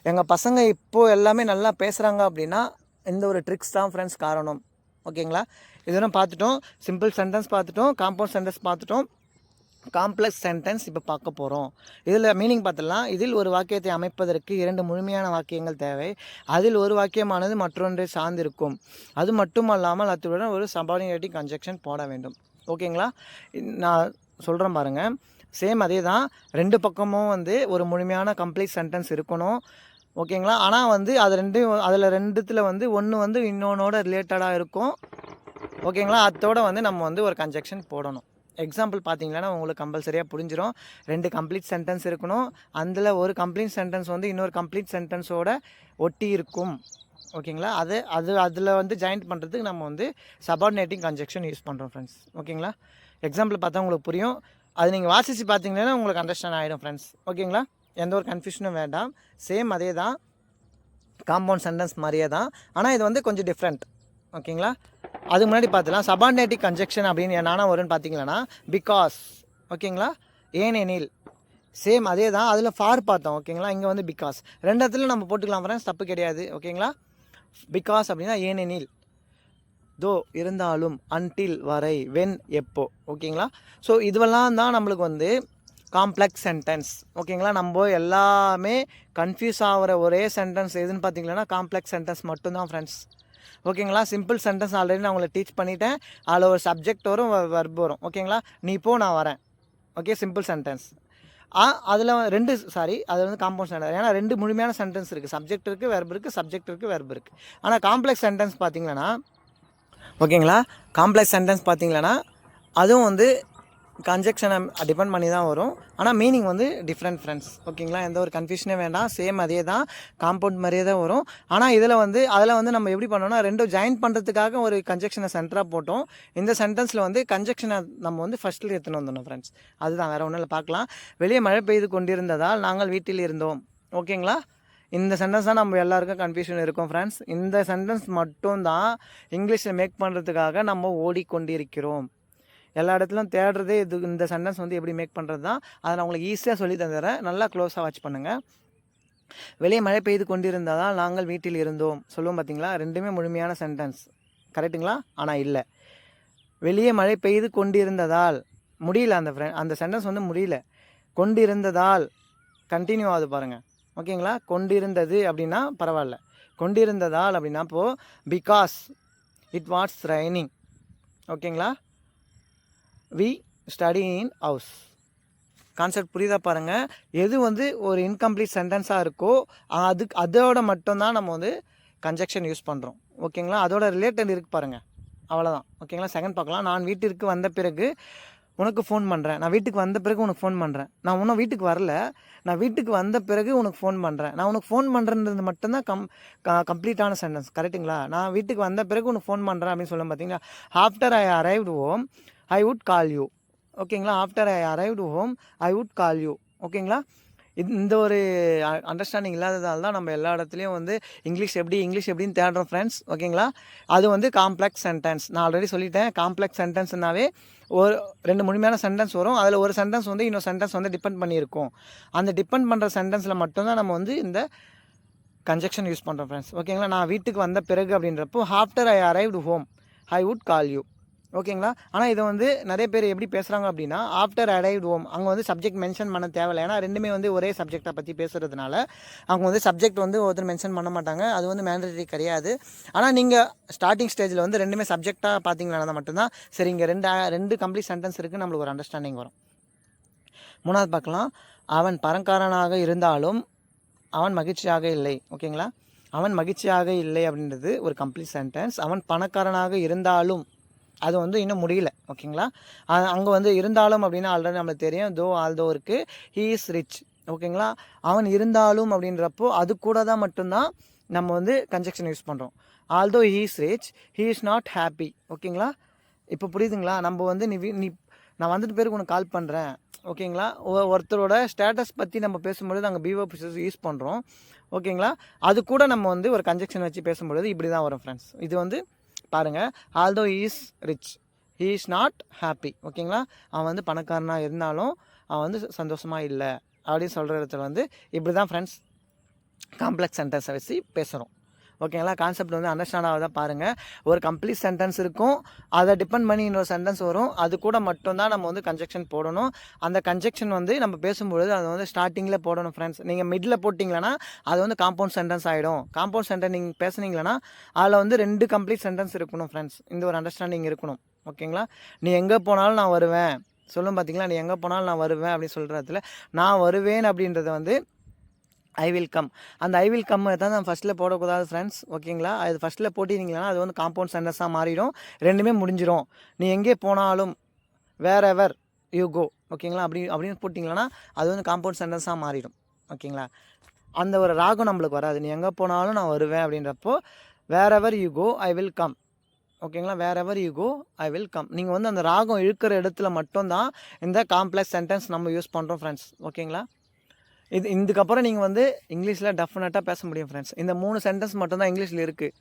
எங்கள் பசங்க இப்போது எல்லாமே நல்லா பேசுகிறாங்க அப்படின்னா இந்த ஒரு ட்ரிக்ஸ் தான் ஃப்ரெண்ட்ஸ் காரணம். ஓகேங்களா? இதெல்லாம் பார்த்துட்டோம். சிம்பிள் சென்டென்ஸ் பார்த்துட்டோம், காம்பவுண்ட் சென்டென்ஸ் பார்த்துட்டோம், காம்ப்ளெக்ஸ் சென்டென்ஸ் இப்போ பார்க்க போகிறோம். இதில் மீனிங் பார்த்துடலாம். இதில் ஒரு வாக்கியத்தை அமைப்பதற்கு 2 முழுமையான வாக்கியங்கள் தேவை. அதில் ஒரு வாக்கியமானது மற்றொன்றை சார்ந்திருக்கும். அது மட்டுமல்லாமல் அத்துடன் ஒரு சபார்டினேட்டிங் கன்ஜெக்ஷன் போட வேண்டும். ஓகேங்களா? நான் சொல்கிறேன் பாருங்கள். சேம் அதே தான். 2 பக்கமும் வந்து ஒரு முழுமையான கம்ப்ளீட் சென்டென்ஸ் இருக்கணும். ஓகேங்களா? ஆனால் வந்து அதில் ரெண்டுத்தில் வந்து ஒன்று வந்து இன்னொன்னோட ரிலேட்டடாக இருக்கும். ஓகேங்களா? அதோட வந்து நம்ம வந்து ஒரு கன்ஜெக்ஷன் போடணும். எக்ஸாம்பிள் பார்த்தீங்கன்னா உங்களுக்கு கம்பல்சரியாக புரிஞ்சிடும். 2 கம்ப்ளீட் சென்டென்ஸ் இருக்கணும். அதில் ஒரு கம்ப்ளீட் சென்டென்ஸ் வந்து இன்னொரு கம்ப்ளீட் சென்டென்ஸோட ஒட்டி இருக்கும். ஓகேங்களா? அதில் வந்து ஜாயின்ட் பண்ணுறதுக்கு நம்ம வந்து சபார்டினேட்டிங் கன்ஜெக்ஷன் யூஸ் பண்ணுறோம் ஃப்ரெண்ட்ஸ். ஓகேங்களா? எக்ஸாம்பிள் பார்த்தா உங்களுக்கு புரியும். அது நீங்கள் வாசித்து பார்த்தீங்கன்னா உங்களுக்கு அண்டர்ஸ்டாண்ட் ஆகிடும் ஃப்ரெண்ட்ஸ். ஓகேங்களா? எந்த ஒரு கன்ஃபியூஷனும் வேண்டாம். சேம் அதே தான், காம்பவுண்ட் சென்டென்ஸ் மாதிரியே தான். ஆனால் இது வந்து கொஞ்சம் டிஃப்ரெண்ட். ஓகேங்களா? அதுக்கு முன்னாடி பார்த்துலாம் சபார்டினேட்டிங் கன்ஜெக்ஷன் அப்படின்னு என்னென்னா வரும்னு பார்த்தீங்கன்னா பிகாஸ், ஓகேங்களா, ஏனெனில், சேம் அதே தான். அதில் ஃபார் பார்த்தோம். ஓகேங்களா? இங்கே வந்து பிகாஸ். ரெண்டு இடத்துல நம்ம போட்டுக்கலாம் ஃப்ரெண்ட்ஸ், தப்பு கிடையாது. ஓகேங்களா? பிகாஸ் அப்படின்னா ஏனெனில், தோ இருந்தாலும், அன்டில் வரை, வென் எப்போ. ஓகேங்களா? ஸோ இதுவெல்லாம் தான் நம்மளுக்கு வந்து காம்ப்ளெக்ஸ் சென்டென்ஸ். ஓகேங்களா? நம்ம எல்லாமே கன்ஃபியூஸ் ஆகிற ஒரே சென்டென்ஸ் எதுன்னு பார்த்தீங்கன்னா காம்ப்ளெக்ஸ் சென்டென்ஸ் மட்டும்தான் ஃப்ரெண்ட்ஸ். ஓகேங்களா? சிம்பிள் சென்டென்ஸ் ஆல்ரெடி நான் உங்களை டீச் பண்ணிட்டேன். அதில் ஒரு சப்ஜெக்ட் வரும், வெர்ப் வரும். ஓகேங்களா? நீ போ நான் வரேன். Okay, simple sentence. அதில் அது வந்து காம்பவுண்ட் சென்டென்ஸ். ஏன்னா 2 முழுமையான சென்டென்ஸ் இருக்குது. சப்ஜெக்ட் இருக்குது, வெர்ப் இருக்குது, சப்ஜெக்ட் இருக்குது, வெர்ப் இருக்குது. ஆனால் காம்ப்ளெக்ஸ் சென்டென்ஸ் பார்த்தீங்கன்னா, ஓகேங்களா, காம்ப்ளெக்ஸ் சென்டென்ஸ் பார்த்தீங்கன்னா அதுவும் வந்து கன்ஜெக்ஷனை டிபெண்ட் பண்ணி தான் வரும். ஆனால் மீனிங் வந்து டிஃப்ரெண்ட் ஃப்ரெண்ட்ஸ். ஓகேங்களா? எந்த ஒரு கன்ஃபியூஷனே வேண்டாம். சேம் அதே தான், காம்பவுண்ட் மாதிரியே தான் வரும். ஆனால் அதில் வந்து நம்ம எப்படி பண்ணோம்னா 2 ஜாயின் பண்ணுறதுக்காக ஒரு கன்ஜெக்ஷனை சென்டராக போட்டோம். இந்த சென்டென்ஸில் வந்து கன்ஜெக்ஷனை நம்ம வந்து ஃபஸ்ட்டில் எடுத்துன்னு வந்துடணும் ஃப்ரெண்ட்ஸ். அதுதான், வேறு ஒன்றும் இல்லை. பார்க்கலாம். வெளியே மழை பெய்து கொண்டிருந்ததால் நாங்கள் வீட்டில் இருந்தோம். ஓகேங்களா? இந்த சென்டென்ஸ் தான் நம்ம எல்லாருக்கும் கன்ஃபியூஷன் இருக்கும் ஃப்ரெண்ட்ஸ். இந்த சென்டென்ஸ் மட்டும்தான் இங்கிலீஷில் மேக் பண்ணுறதுக்காக நம்ம ஓடிக்கொண்டிருக்கிறோம். எல்லா இடத்துலையும் தேடுறதே இந்த சென்டென்ஸ் வந்து எப்படி மேக் பண்ணுறது தான். அதை நான் உங்களுக்கு ஈஸியாக சொல்லி தந்துடுறேன். நல்லா க்ளோஸாக வாட்ச் பண்ணுங்கள். வெளியே மழை பெய்து கொண்டிருந்ததால் நாங்கள் வீட்டில் இருந்தோம் சொல்லுவோம் பார்த்தீங்களா? ரெண்டுமே முழுமையான சென்டென்ஸ். கரெக்டுங்களா? ஆனால் இல்லை. வெளியே மழை பெய்து கொண்டிருந்ததால் முடியல, அந்த சென்டென்ஸ் வந்து முடியல. கொண்டிருந்ததால் கண்டினியூ ஆகுது பாருங்கள். ஓகேங்களா? கொண்டிருந்தது அப்படின்னா பரவாயில்ல. கொண்டிருந்ததால் அப்படின்னா இப்போது பிகாஸ் இட் வாஸ் ரைனிங். ஓகேங்களா? We study in house. Concept புரியுதா பாருங்கள். எது வந்து ஒரு இன்கம்ப்ளீட் சென்டென்ஸாக இருக்கோ அதோட மட்டும்தான் நம்ம வந்து கன்ஜெக்ஷன் யூஸ் பண்ணுறோம். ஓகேங்களா? அதோட ரிலேட்டட் இருக்குது பாருங்கள், அவ்வளோதான். ஓகேங்களா? செகண்ட் பார்க்கலாம். நான் வீட்டிற்கு வந்த பிறகு உனக்கு ஃபோன் பண்ணுறேன். நான் வீட்டுக்கு வந்த பிறகு உனக்கு ஃபோன் பண்ணுறேன். நான் இன்னும் வீட்டுக்கு வரல, நான் வீட்டுக்கு வந்த பிறகு உனக்கு ஃபோன் பண்ணுறேன். நான் உனக்கு ஃபோன் பண்ணுறது மட்டும்தான் கம்ப்ளீட்டான சென்டென்ஸ். கரெக்டுங்களா? நான் வீட்டுக்கு வந்த பிறகு உனக்கு ஃபோன் பண்ணுறேன் அப்படின்னு சொல்ல பார்த்தீங்களா? After I arrived home I would call you. ஓகேங்களா? After I arrived home I would call you. ஓகேங்களா? இந்த ஒரு அண்டர்ஸ்டாண்டிங் இல்லாததால் தான் நம்ம எல்லா இடத்துலையும் வந்து இங்கிலீஷ் எப்படின்னு தேடுறோம் ஃப்ரெண்ட்ஸ். ஓகேங்களா? அது வந்து காம்ப்ளெக்ஸ் சென்டென்ஸ். நான் ஆல்ரெடி சொல்லிட்டேன். காம்ப்ளெக்ஸ் சென்டென்ஸ்னாவே ஒரு 2 முழுமையான சென்டென்ஸ் வரும். அதில் ஒரு சென்டென்ஸ் வந்து இன்னொரு சென்டென்ஸ் வந்து டிபெண்ட் பண்ணியிருக்கும். அந்த டிபெண்ட் பண்ணுற சென்டென்ஸில் மட்டும்தான் நம்ம வந்து இந்த கன்ஜெக்ஷன் யூஸ் பண்ணுறோம் ஃப்ரெண்ட்ஸ். ஓகேங்களா? நான் வீட்டுக்கு வந்த பிறகு அப்படின்றப்போ after I arrived home I would call you. ஓகேங்களா? ஆனால் இதை வந்து நிறைய பேர் எப்படி பேசுகிறாங்க அப்படின்னா ஆஃப்டர் அரைவ்டு ஹோம் அங்கே வந்து சப்ஜெக்ட் மென்ஷன் பண்ண தேவையில்லை. ஏன்னா ரெண்டுமே வந்து ஒரே சப்ஜெக்டை பற்றி பேசுகிறதுனால அவங்க வந்து சப்ஜெக்ட் வந்து ஒருத்தர் மென்ஷன் பண்ண மாட்டாங்க. அது வந்து மேண்டேட்டரி கிடையாது. ஆனால் நீங்கள் ஸ்டார்டிங் ஸ்டேஜில் வந்து ரெண்டுமே சப்ஜெக்டாக பார்த்தீங்கன்னா மட்டும்தான் சரி, இங்கே ரெண்டு கம்ப்ளீட் சென்டென்ஸ் இருக்குது, நம்மளுக்கு ஒரு அண்டர்ஸ்டாண்டிங் வரும். 3வது பார்க்கலாம். அவன் பணக்காரனாக இருந்தாலும் அவன் மகிழ்ச்சியாக இல்லை. ஓகேங்களா? அவன் மகிழ்ச்சியாக இல்லை அப்படின்றது ஒரு கம்ப்ளீட் சென்டென்ஸ். அவன் பணக்காரனாக இருந்தாலும் அது வந்து இன்னும் முடியல. ஓகேங்களா? அங்கே வந்து இருந்தாலும் அப்படின்னா ஆல்ரெடி நம்மளுக்கு தெரியும், தோ ஆல்தோ இருக்குது. He is rich. ஓகேங்களா. அவன் இருந்தாலும் அப்படின்றப்போ அது கூட தான் மட்டும்தான் நம்ம வந்து கன்ஜெக்ஷன் யூஸ் பண்ணுறோம். Although he is rich he is not happy. ஓகேங்களா. இப்போ புரியுதுங்களா. நம்ம வந்து நீ நான் வந்துட்டு பேருக்கு உனக்கு கால் பண்ணுறேன். ஓகேங்களா. ஒருத்தரோட ஸ்டேட்டஸ் பற்றி நம்ம பேசும்பொழுது அங்கே பிஓ யூஸ் பண்ணுறோம். ஓகேங்களா. அது கூட நம்ம வந்து ஒரு கன்ஜெக்ஷன் வச்சு பேசும்பொழுது இப்படி தான் வரும் ஃப்ரெண்ட்ஸ். இது வந்து பாருங்கள், although he is rich he is not happy. ஓகேங்களா. அவன் வந்து பணக்காரனாக இருந்தாலும் அவன் வந்து சந்தோஷமாக இல்லை அப்படின்னு சொல்கிற இடத்துல வந்து இப்படி தான் ஃப்ரெண்ட்ஸ் காம்ப்ளெக்ஸ் சென்டென்ஸை வச்சு பேசுகிறோம். ஓகேங்களா. கான்செப்ட் வந்து அண்டர்ஸ்டாண்ட் ஆகுதா பாருங்கள். ஒரு கம்ப்ளீட் சென்டென்ஸ் இருக்கும், அதை டிபெண்ட் பண்ணி இன்னொரு சென்டென்ஸ் வரும். அது கூட மட்டும்தான் நம்ம வந்து கன்ஜெக்ஷன் போடணும். அந்த கன்ஜெக்ஷன் வந்து நம்ம பேசும்பொழுது அதை வந்து ஸ்டார்டிங்கில் போடணும் ஃப்ரெண்ட்ஸ். நீங்கள் மிடில் போட்டிங்களன்னா அது வந்து காம்பவுண்ட் சென்டென்ஸ் ஆகிடும். காம்பவுண்ட் சென்டென்ஸ் நீங்கள் பேசுனீங்களன்னா அதில் வந்து 2 கம்ப்ளீட் சென்டென்ஸ் இருக்கணும் ஃப்ரெண்ட்ஸ். இந்த ஒரு அண்டர்ஸ்டாண்டிங் இருக்கணும். ஓகேங்களா. நீ எங்கே போனாலும் நான் வருவேன் சொல்லும் பார்த்தீங்களா. நீ எங்கே போனாலும் நான் வருவேன் அப்படின்னு சொல்கிறதுல நான் வருவேன் அப்படின்றத வந்து ஐ வில் கம். அந்த ஐ வில் கம் தான் நான் ஃபஸ்ட்டில் போடக்கூடாது ஃப்ரெண்ட்ஸ். ஓகேங்களா. அது ஃபஸ்ட்டில் போட்டிருந்தீங்கன்னா அது வந்து காம்பவுண்ட் சென்டென்ஸாக மாறிடும். ரெண்டுமே முடிஞ்சிடும். நீ எங்கே போனாலும் வேர் எவர் யூ கோ. ஓகேங்களா. அப்படின்னு போட்டிங்களன்னா அது வந்து காம்பவுண்ட் சென்டென்ஸாக மாறிடும். ஓகேங்களா. அந்த ஒரு ராகம் நம்மளுக்கு வராது. நீ எங்கே போனாலும் நான் வருவேன் அப்படின்றப்போ wherever you go I will come. ஓகேங்களா. Wherever you go I will come. நீங்கள் வந்து அந்த ராகம் இழுக்கிற இடத்துல மட்டும்தான் இந்த காம்ப்ளெக்ஸ் சென்டென்ஸ் நம்ம யூஸ் பண்ணுறோம் ஃப்ரெண்ட்ஸ். ஓகேங்களா. இதுக்கப்புறம் நீங்கள் வந்து இங்கிலீஷில் டெஃபினட்டாக பேச முடியும் ஃப்ரெண்ட்ஸ். இந்த 3 சென்டென்ஸ் மட்டும்தான் இங்கிலீஷில் இருக்குது.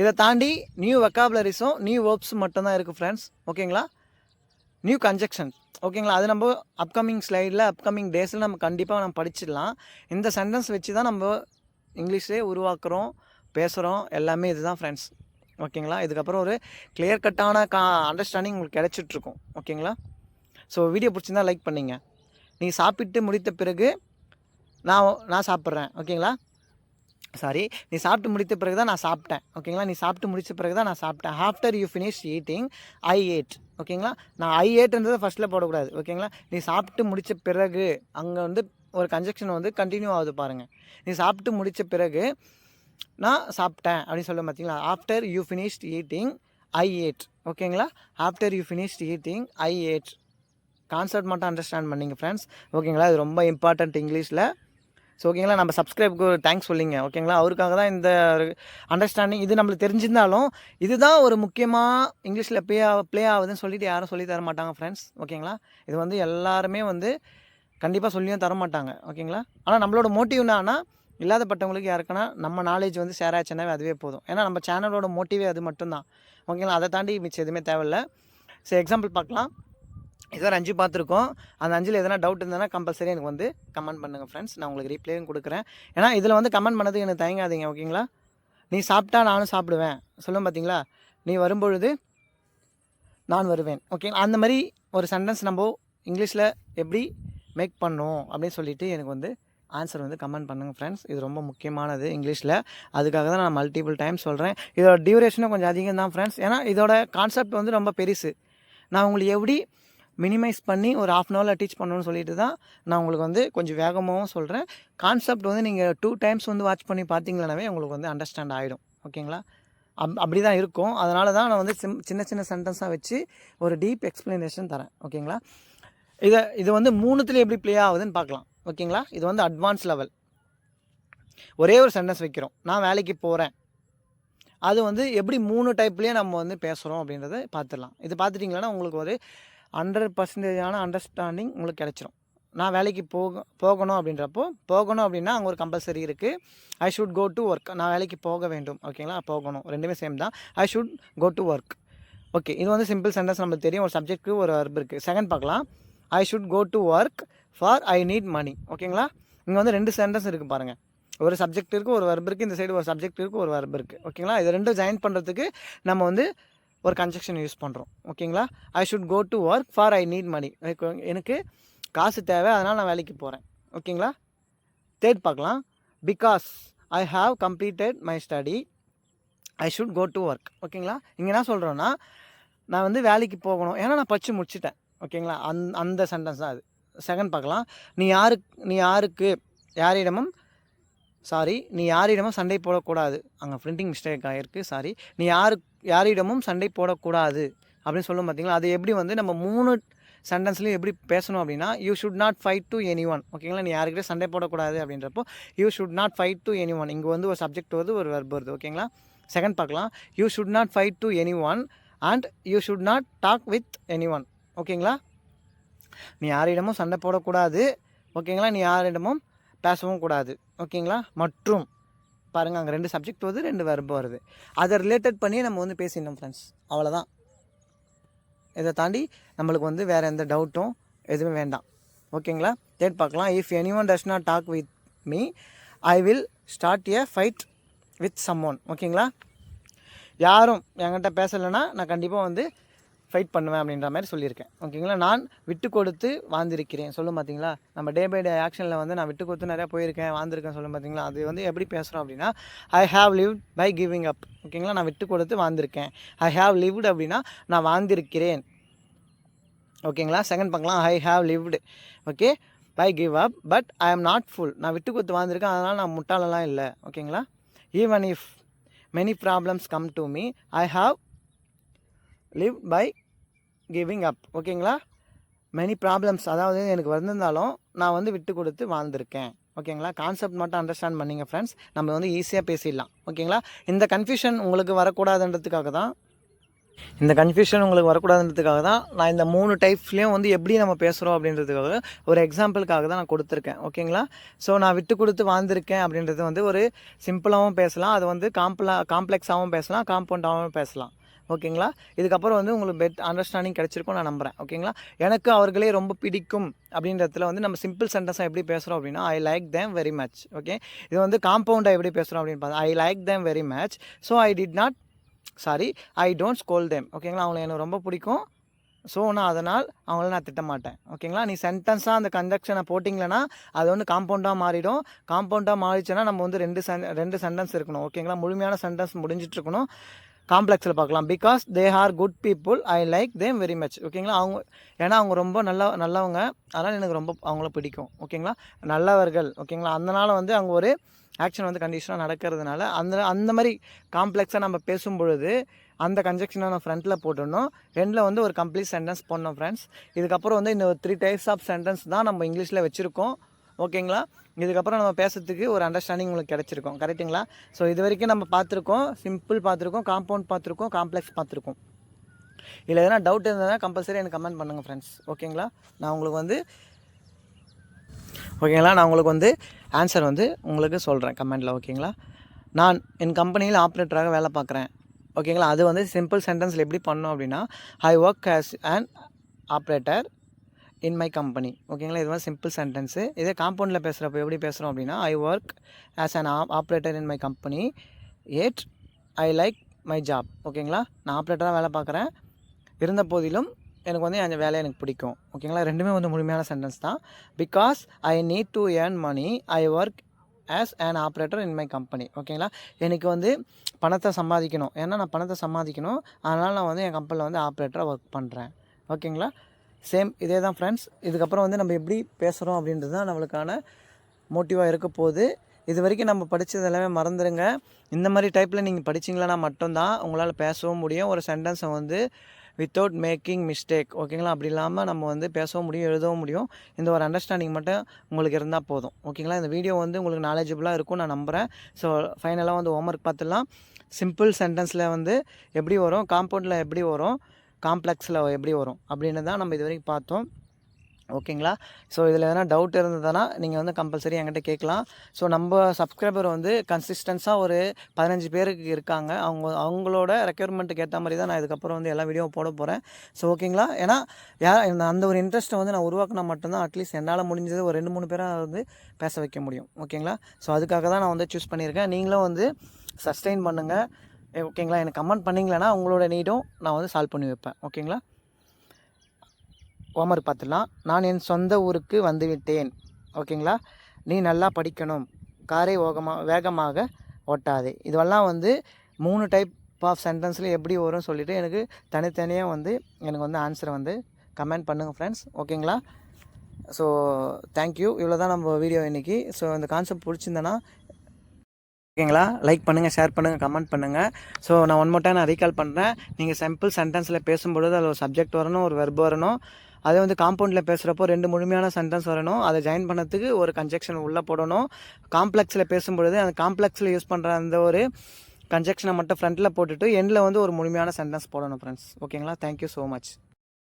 இதை தாண்டி நியூ வெக்காபுலரிஸும் நியூ வேர்ப்ஸும் மட்டும்தான் இருக்குது ஃப்ரெண்ட்ஸ். ஓகேங்களா. New conjunction. ஓகேங்களா. அது நம்ம அப்கமிங் ஸ்லைடில் அப்கமிங் டேஸில் நம்ம கண்டிப்பாக நம்ம படிச்சிடலாம். இந்த சென்டென்ஸ் வச்சு தான் நம்ம இங்கிலீஷ்லேயே உருவாக்குறோம், பேசுகிறோம், எல்லாமே இதுதான் ஃப்ரெண்ட்ஸ். ஓகேங்களா. இதுக்கப்புறம் ஒரு கிளியர் கட்டான அண்டர்ஸ்டாண்டிங் உங்களுக்கு கிடச்சிட்ருக்கும். ஓகேங்களா. ஸோ வீடியோ பிடிச்சிருந்தா லைக் பண்ணிங்க. நீ சாப்பிட்டு முடித்த பிறகு நான் சாப்பிட்றேன். ஓகேங்களா. சாரி, நீ சாப்பிட்டு முடித்த பிறகு தான் நான் சாப்பிட்டேன். ஓகேங்களா. நீ சாப்பிட்டு முடித்த பிறகு தான் நான் சாப்பிட்டேன். After you finish eating I ate. ஓகேங்களா. நான் ஐ ஏட்ன்றதை ஃபஸ்ட்டில் போடக்கூடாது. ஓகேங்களா. நீ சாப்பிட்டு முடித்த பிறகு அங்கே வந்து ஒரு கன்ஜெக்ஷன் வந்து கண்டினியூ ஆகுது பாருங்கள். நீ சாப்பிட்டு முடித்த பிறகு நான் சாப்பிட்டேன் அப்படின்னு சொல்ல பார்த்தீங்களா. After you finished eating I ate. ஓகேங்களா. After you finished eating I ate. Concept மட்டும் அண்டர்ஸ்டாண்ட் பண்ணிங்க ஃப்ரெண்ட்ஸ். ஓகேங்களா. இது ரொம்ப இம்பார்ட்டண்ட் இங்கிலீஷில். ஸோ ஓகேங்களா. நம்ம சப்ஸ்கிரைபுக்கு தேங்க்ஸ் சொல்லிங்க. ஓகேங்களா. அவருக்காக தான் இந்த அண்டர்ஸ்டாண்டிங். இது நம்மளுக்கு தெரிஞ்சிருந்தாலும் இதுதான் ஒரு முக்கியமாக இங்கிலீஷில் ப்ளே ஆகுதுன்னு சொல்லிட்டு யாரும் சொல்லி தர மாட்டாங்க ஃப்ரெண்ட்ஸ். ஓகேங்களா. இது வந்து எல்லாருமே வந்து கண்டிப்பாக சொல்லியும் தர மாட்டாங்க. ஓகேங்களா. ஆனால் நம்மளோட மோட்டிவ் என்னன்னா இல்லாதப்பட்டவங்களுக்கு யாருக்குன்னா நம்ம நாலேஜ் வந்து ஷேர் ஆச்சுன்னாவே அதுவே போதும். ஏன்னா நம்ம சேனலோட மோட்டிவே அது மட்டும்தான். ஓகேங்களா. அதை தாண்டி மிச்சம் எதுவுமே தேவையில்லை. ஸோ எக்ஸாம்பிள் பார்க்கலாம். இதோ 5 பார்த்துருக்கோம். அந்த 5ல் எதனா டவுட் இருந்ததுன்னா கம்பல்சரி எனக்கு வந்து கமெண்ட் பண்ணுங்கள் ஃப்ரெண்ட்ஸ். நான் உங்களுக்கு ரீப்ளேயும் கொடுக்குறேன். ஏன்னா இதில் வந்து கமெண்ட் பண்ணதுக்கு எனக்கு தயங்காதீங்க. ஓகேங்களா. நீ சாப்பிட்டா நானும் சாப்பிடுவேன் சொல்லும் பார்த்தீங்களா. நீ வரும்பொழுது நான் வருவேன். ஓகேங்களா. அந்த மாதிரி ஒரு சென்டென்ஸ் நம்ம இங்கிலீஷில் எப்படி மேக் பண்ணோம் அப்படின்னு சொல்லிவிட்டு எனக்கு வந்து ஆன்சர் வந்து கமெண்ட் பண்ணுங்கள் ஃப்ரெண்ட்ஸ். இது ரொம்ப முக்கியமானது இங்கிலீஷில். அதுக்காக தான் நான் மல்டிபிள் டைம் சொல்கிறேன். இதோட டியூரேஷனும் கொஞ்சம் அதிகம் தான் ஃப்ரெண்ட்ஸ். ஏன்னா இதோட கான்செப்ட் வந்து ரொம்ப பெருசு. நான் உங்களுக்கு எப்படி மினிமைஸ் பண்ணி ஒரு 1/2 hourல டீச் பண்ணணும்னு சொல்லிட்டு தான் நான் உங்களுக்கு வந்து கொஞ்சம் வேகமாகவும் சொல்கிறேன். கான்செப்ட் வந்து நீங்கள் 2 times வந்து வாட்ச் பண்ணி பார்த்தீங்களாவே உங்களுக்கு வந்து அண்டர்ஸ்டாண்ட் ஆகிடும். ஓகேங்களா. அப்படி தான் இருக்கும். அதனால தான் நான் வந்து சின்ன சின்ன சென்டென்ஸாக வச்சு ஒரு டீப் எக்ஸ்ப்ளனேஷன் தரேன். ஓகேங்களா. இது வந்து 3த்துல எப்படி ப்ளே ஆகுதுன்னு பார்க்கலாம். ஓகேங்களா. இது வந்து அட்வான்ஸ் லெவல். ஒரே ஒரு சென்டென்ஸ் வைக்கிறோம். நான் வேலைக்கு போகிறேன். அது வந்து எப்படி 3 டைப்லேயே நம்ம வந்து பேசுகிறோம் அப்படின்றத பார்த்துடலாம். இது பார்த்துட்டிங்களன்னா உங்களுக்கு ஒரு 100% அண்டர்ஸ்டாண்டிங் உங்களுக்கு கிடச்சிரும். நான் வேலைக்கு போகணும் அப்படின்றப்போ போகணும் அப்படின்னா அங்கே ஒரு கம்பல்சரி இருக்குது. I should go to work. நான் வேலைக்கு போக வேண்டும். ஓகேங்களா. போகணும் ரெண்டுமே சேம் தான். I should go to work. Okay. இது வந்து சிம்பிள் சென்டென்ஸ் நம்மளுக்கு தெரியும். ஒரு சப்ஜெக்ட்டுக்கு ஒரு வெர்ப் இருக்குது. செகண்ட் பார்க்கலாம். I should go to work for I need money. ஓகேங்களா. இங்கே வந்து 2 சென்டென்ஸ் இருக்குது பாருங்கள். ஒரு சப்ஜெக்ட் இருக்குது, ஒரு வெர்ப் இருக்குது. இந்த சைடு ஒரு சப்ஜெக்ட் இருக்குது, ஒரு வெர்ப் இருக்குது. ஓகேங்களா. இது ரெண்டும் ஜாயின் பண்ணுறதுக்கு நம்ம வந்து ஒரு கன்ஜெக்ஷன் யூஸ் பண்ணுறோம். ஓகேங்களா. I should go to work for I need money. எனக்கு காசு தேவை, அதனால் நான் வேலைக்கு போகிறேன். ஓகேங்களா. தேர்ட் பார்க்கலாம். Because I have completed my study I should go to work. ஓகேங்களா. இங்கே என்ன சொல்கிறோன்னா நான் வந்து வேலைக்கு போகணும், ஏன்னா நான் படித்து முடிச்சிட்டேன். ஓகேங்களா. அந்த சென்டென்ஸ் தான் அது. செகண்ட் பார்க்கலாம். நீ யாரிடமும் சண்டை போடக்கூடாது. அங்கே பிரிண்டிங் மிஸ்டேக் ஆகிருக்கு. சாரி. நீ யாரிடமும் சண்டை போடக்கூடாது அப்படின்னு சொல்லும் பார்த்தீங்களா. அது எப்படி வந்து நம்ம 3 சென்டென்ஸ்லையும் எப்படி பேசணும் அப்படின்னா you should not fight to anyone. ஓகேங்களா, நீ யாருக்கிட்டே சண்டை போடக்கூடாது அப்படின்றப்போ you should not fight to any one. இங்கே வந்து ஒரு சப்ஜெக்ட் வருது, ஒரு வெர்ப் வருது. ஓகேங்களா, செகண்ட் பார்க்கலாம். You should not fight to anyone and you should not talk with anyone. ஓகேங்களா, நீ யாரிடமும் சண்டை போடக்கூடாது. ஓகேங்களா, நீ யாரிடமும் பேசவும் கூடாது. ஓகேங்களா, மற்றும் பாருங்கள் அங்கே 2 சப்ஜெக்ட் வருது, 2 வெர்ப் வருது. அதை ரிலேட்டட் பண்ணி நம்ம வந்து பேசிடணும் ஃப்ரெண்ட்ஸ், அவ்வளோதான். இதை தாண்டி நம்மளுக்கு வந்து வேறு எந்த டவுட்டும் எதுவும் வேண்டாம். ஓகேங்களா, தேர்ட் பார்க்கலாம். If anyone does not talk with me I will start a fight with someone. ஓகேங்களா, யாரும் என்கிட்ட பேசலைன்னா நான் கண்டிப்பாக வந்து ஃபைட் பண்ணுவேன் அப்படின்ற மாதிரி சொல்லியிருக்கேன். ஓகேங்களா, நான் விட்டு கொடுத்து வாழ்ந்திருக்கிறேன் சொல்லும் பார்த்தீங்களா. நம்ம டே பை டே ஆக்ஷனில் வந்து நான் விட்டு கொடுத்து நிறையா போயிருக்கேன், வாழ்ந்திருக்கேன் சொல்லும் பார்த்தீங்களா. அது வந்து எப்படி பேசுகிறோம் அப்படின்னா I have lived by giving up. ஓகேங்களா, நான் விட்டு கொடுத்து வாழ்ந்திருக்கேன். ஐ ஹாவ் லிவ்டு அப்படின்னா நான் வாழ்ந்திருக்கிறேன். ஓகேங்களா, செகண்ட் பார்க்கலாம். I have lived okay bye give up but I am not full. நான் விட்டு கொடுத்து வாழ்ந்திருக்கேன், அதனால் நான் முட்டாளெல்லாம் இல்லை. ஓகேங்களா, even if many problems come to me I have live by giving up. ஓகேங்களா, மெனி ப்ராப்ளம்ஸ் அதாவது எனக்கு வந்திருந்தாலும் நான் வந்து விட்டு கொடுத்து வாழ்ந்திருக்கேன். ஓகேங்களா, கான்செப்ட் மட்டும் அண்டர்ஸ்டாண்ட் பண்ணிங்க ஃப்ரெண்ட்ஸ், நம்ம வந்து ஈஸியாக பேசிடலாம். ஓகேங்களா, இந்த கன்ஃபியூஷன் உங்களுக்கு வரக்கூடாதுன்றதுக்காக தான் நான் இந்த 3 டைப்ஸ்லேயும் வந்து எப்படி நம்ம பேசுகிறோம் அப்படின்றதுக்காக ஒரு எக்ஸாம்பிளுக்காக தான் நான் கொடுத்துருக்கேன். ஓகேங்களா, ஸோ நான் விட்டு கொடுத்து வாழ்ந்திருக்கேன் அப்படின்றது வந்து ஒரு சிம்பிளாகவும் பேசலாம், அது வந்து காம்ப்ளெக்ஸாகவும் பேசலாம், காம்பவுண்டாகவும் பேசலாம். ஓகேங்களா, இதுக்கப்புறம் வந்து உங்களுக்கு பெட் அண்டர்ஸ்டாண்டிங் கிடச்சிருக்கும் நான் நம்புகிறேன். ஓகேங்களா, எனக்கு அவர்களே ரொம்ப பிடிக்கும் அப்படின்றதுல வந்து நம்ம சிம்பிள் சென்டென்ஸாக எப்படி பேசுகிறோம் அப்படின்னா I like them very much. Okay, இது வந்து காம்பவுண்டாக எப்படி பேசுகிறோம் அப்படின்னு பார்த்தா I like them very much so I don't scold them. ஓகேங்களா, அவங்களை எனக்கு ரொம்ப பிடிக்கும், ஸோ நான் அதனால் அவங்கள நான் திட்ட மாட்டேன். ஓகேங்களா, நீ சென்டென்ஸாக அந்த கன்ஜெக்ஷனை போட்டிங்களன்னா அது வந்து காம்பவுண்டாக மாறிடும். காம்பவுண்டாக மாறிச்சுன்னா நம்ம வந்து 2 சென்டென்ஸ் இருக்கணும். ஓகேங்களா, முழுமையான சென்டென்ஸ் முடிஞ்சிட்ருக்கணும். காம்ப்ளெக்ஸில் பார்க்கலாம். Because they are good people I like them very much. ஓகேங்களா, அவங்க ரொம்ப நல்லவங்க, அதனால் எனக்கு ரொம்ப அவங்கள பிடிக்கும். ஓகேங்களா, நல்லவர்கள். ஓகேங்களா, அதனால் வந்து அவங்க ஒரு ஆக்ஷன் வந்து கண்டிஷனாக நடக்கிறதுனால அந்த மாதிரி காம்ப்ளெக்ஸாக நம்ம பேசும் பொழுது அந்த கன்ஜெக்ஷனை நான் ஃப்ரண்ட்டில் போட்டுடணும். எண்டில் வந்து ஒரு கம்ப்ளீட் சென்டென்ஸ் போடணும் ஃப்ரெண்ட்ஸ். இதுக்கப்புறம் வந்து இந்த 3 டைப்ஸ் ஆஃப் சென்டென்ஸ் தான் நம்ம இங்கிலீஷில் வச்சுருக்கோம். ஓகேங்களா, இதுக்கப்புறம் நம்ம பேசுறதுக்கு ஒரு அண்டர்ஸ்டாண்டிங் உங்களுக்கு கிடச்சிருக்கும். கரெக்டுங்களா, ஸோ இது வரைக்கும் நம்ம பார்த்துருக்கோம், சிம்பிள் பார்த்துருக்கோம், காம்பவுண்ட் பார்த்துருக்கோம், காம்ப்ளெக்ஸ் பார்த்துருக்கோம். இல்லை எதனா டவுட் இருந்ததுன்னா கம்பல்சரி எனக்கு கமெண்ட் பண்ணுங்கள் ஃப்ரெண்ட்ஸ். ஓகேங்களா, நான் உங்களுக்கு வந்து ஆன்சர் வந்து உங்களுக்கு சொல்கிறேன் கமெண்டில். ஓகேங்களா, நான் என் கம்பெனியில் ஆப்ரேட்டராக வேலை பார்க்குறேன். ஓகேங்களா, அது வந்து சிம்பிள் சென்டென்ஸில் எப்படி பண்ணோம் அப்படின்னா I work as an operator in my company. ஓகேங்களா, இது மாதிரி சிம்பிள் சென்டென்ஸு. இதே காம்பவுண்டில் பேசுகிறப்ப எப்படி பேசுகிறோம் அப்படின்னா I work as an operator in my company and I like my job. ஓகேங்களா, நான் ஆப்ரேட்டராக வேலை பார்க்குறேன், இருந்த போதிலும் எனக்கு வந்து அந்த வேலை எனக்கு பிடிக்கும். ஓகேங்களா, ரெண்டுமே வந்து முழுமையான சென்டென்ஸ் தான். Because I need to earn money I work as an operator in my company. ஓகேங்களா, எனக்கு வந்து பணத்தை சம்பாதிக்கணும், ஏன்னா நான் பணத்தை சம்பாதிக்கணும், அதனால் நான் வந்து என் கம்பெனியில் வந்து ஆப்ரேட்டராக ஒர்க் பண்ணுறேன். ஓகேங்களா, சேம் இதே தான் ஃப்ரெண்ட்ஸ். இதுக்கப்புறம் வந்து நம்ம எப்படி பேசுகிறோம் அப்படின்றது தான் நம்மளுக்கான மோட்டிவாக இருக்க போகுது. இது வரைக்கும் நம்ம படித்தது எல்லாமே மறந்துடுங்க. இந்த மாதிரி டைப்பில் நீங்கள் படிச்சிங்களன்னா மட்டும்தான் உங்களால் பேசவும் முடியும், ஒரு சென்டென்ஸை வந்து வித்தவுட் மேக்கிங் மிஸ்டேக். ஓகேங்களா, அப்படி இல்லாமல் நம்ம வந்து பேசவும் முடியும், எழுதவும் முடியும். இந்த ஒரு அண்டர்ஸ்டாண்டிங் மட்டும் உங்களுக்கு இருந்தால் போதும். ஓகேங்களா, இந்த வீடியோ வந்து உங்களுக்கு நாலேஜபிளாக இருக்கும் நான் நம்புகிறேன். ஸோ ஃபைனலாக வந்து ஹோம்ஒர்க் பார்த்துடலாம். சிம்பிள் சென்டென்ஸில் வந்து எப்படி வரும், காம்பவுண்டில் எப்படி வரும், காம்ப்ளெக்ஸில் எப்படி வரும் அப்படின்னு தான் நம்ம இது வரைக்கும் பார்த்தோம். ஓகேங்களா, ஸோ இதில் எதனா டவுட் இருந்ததுன்னா நீங்கள் வந்து கம்பல்சரி என்கிட்ட கேட்கலாம். ஸோ நம்ம சப்ஸ்கிரைபர் வந்து கன்சிஸ்டன்ஸாக ஒரு 15 பேருக்கு இருக்காங்க. அவங்களோட ரெக்யர்மெண்ட்டுக்கு ஏற்ற மாதிரி தான் நான் இதுக்கப்புறம் வந்து எல்லா வீடியோவும் போட போகிறேன். ஸோ ஓகேங்களா, ஏன்னா அந்த ஒரு இன்ட்ரெஸ்ட்டை வந்து நான் உருவாக்கினா மட்டும்தான் அட்லீஸ்ட் என்னால் முடிஞ்சது ஒரு 2-3 பேராக வந்து பேச வைக்க முடியும். ஓகேங்களா, ஸோ அதுக்காக தான் நான் வந்து சூஸ் பண்ணியிருக்கேன். நீங்களும் வந்து சஸ்டெயின் பண்ணுங்கள். ஓகேங்களா, எனக்கு கமெண்ட் பண்ணிங்களேன்னா உங்களோட நீடும் நான் வந்து சால்வ் பண்ணி வைப்பேன். ஓகேங்களா, ஹோம்ஒர்க் பார்த்துடலாம். நான் என் சொந்த ஊருக்கு வந்துவிட்டேன். ஓகேங்களா, நீ நல்லா படிக்கணும், காரை வேகமாக ஓட்டாதே. இதுவெல்லாம் வந்து 3 டைப் ஆஃப் சென்டென்ஸில் எப்படி வரும்னு சொல்லிவிட்டு எனக்கு தனித்தனியாக வந்து எனக்கு வந்து ஆன்சரை வந்து கமெண்ட் பண்ணுங்கள் ஃப்ரெண்ட்ஸ். ஓகேங்களா, ஸோ தேங்க்யூ. இவ்வளோ தான் நம்ம வீடியோ இன்றைக்கி. ஸோ இந்த கான்செப்ட் பிடிச்சிருந்தேன்னா ஓகேங்களா, லைக் பண்ணுங்கள், ஷேர் பண்ணுங்கள், கமெண்ட் பண்ணுங்கள். ஸோ நான் ஒன் மோர் டைம் நான் ரீகால் பண்ணுறேன். நீங்கள் சிம்பிள் சென்டென்ஸில் பேசும்பொழுது அதில் ஒரு சப்ஜெக்ட் வரணும், ஒரு வெர்ப் வரணும், அதே வந்து காம்பவுண்டில் பேசுகிறப்போ 2 முழுமையான சென்டென்ஸ் வரணும். அதை ஜாயின் பண்ணதுக்கு ஒரு கன்ஜெக்ஷன் உள்ளே போடணும். காம்ப்ளெக்ஸில் பேசும்பொழுது அந்த காம்ப்ளெக்ஸில் யூஸ் பண்ணுற அந்த ஒரு கன்ஜெக்ஷனை மட்டும் ஃப்ரண்ட்டில் போட்டுட்டு எண்டில் வந்து ஒரு முழுமையான சென்டென்ஸ் போடணும் ஃப்ரெண்ட்ஸ். ஓகேங்களா? Thank you so much.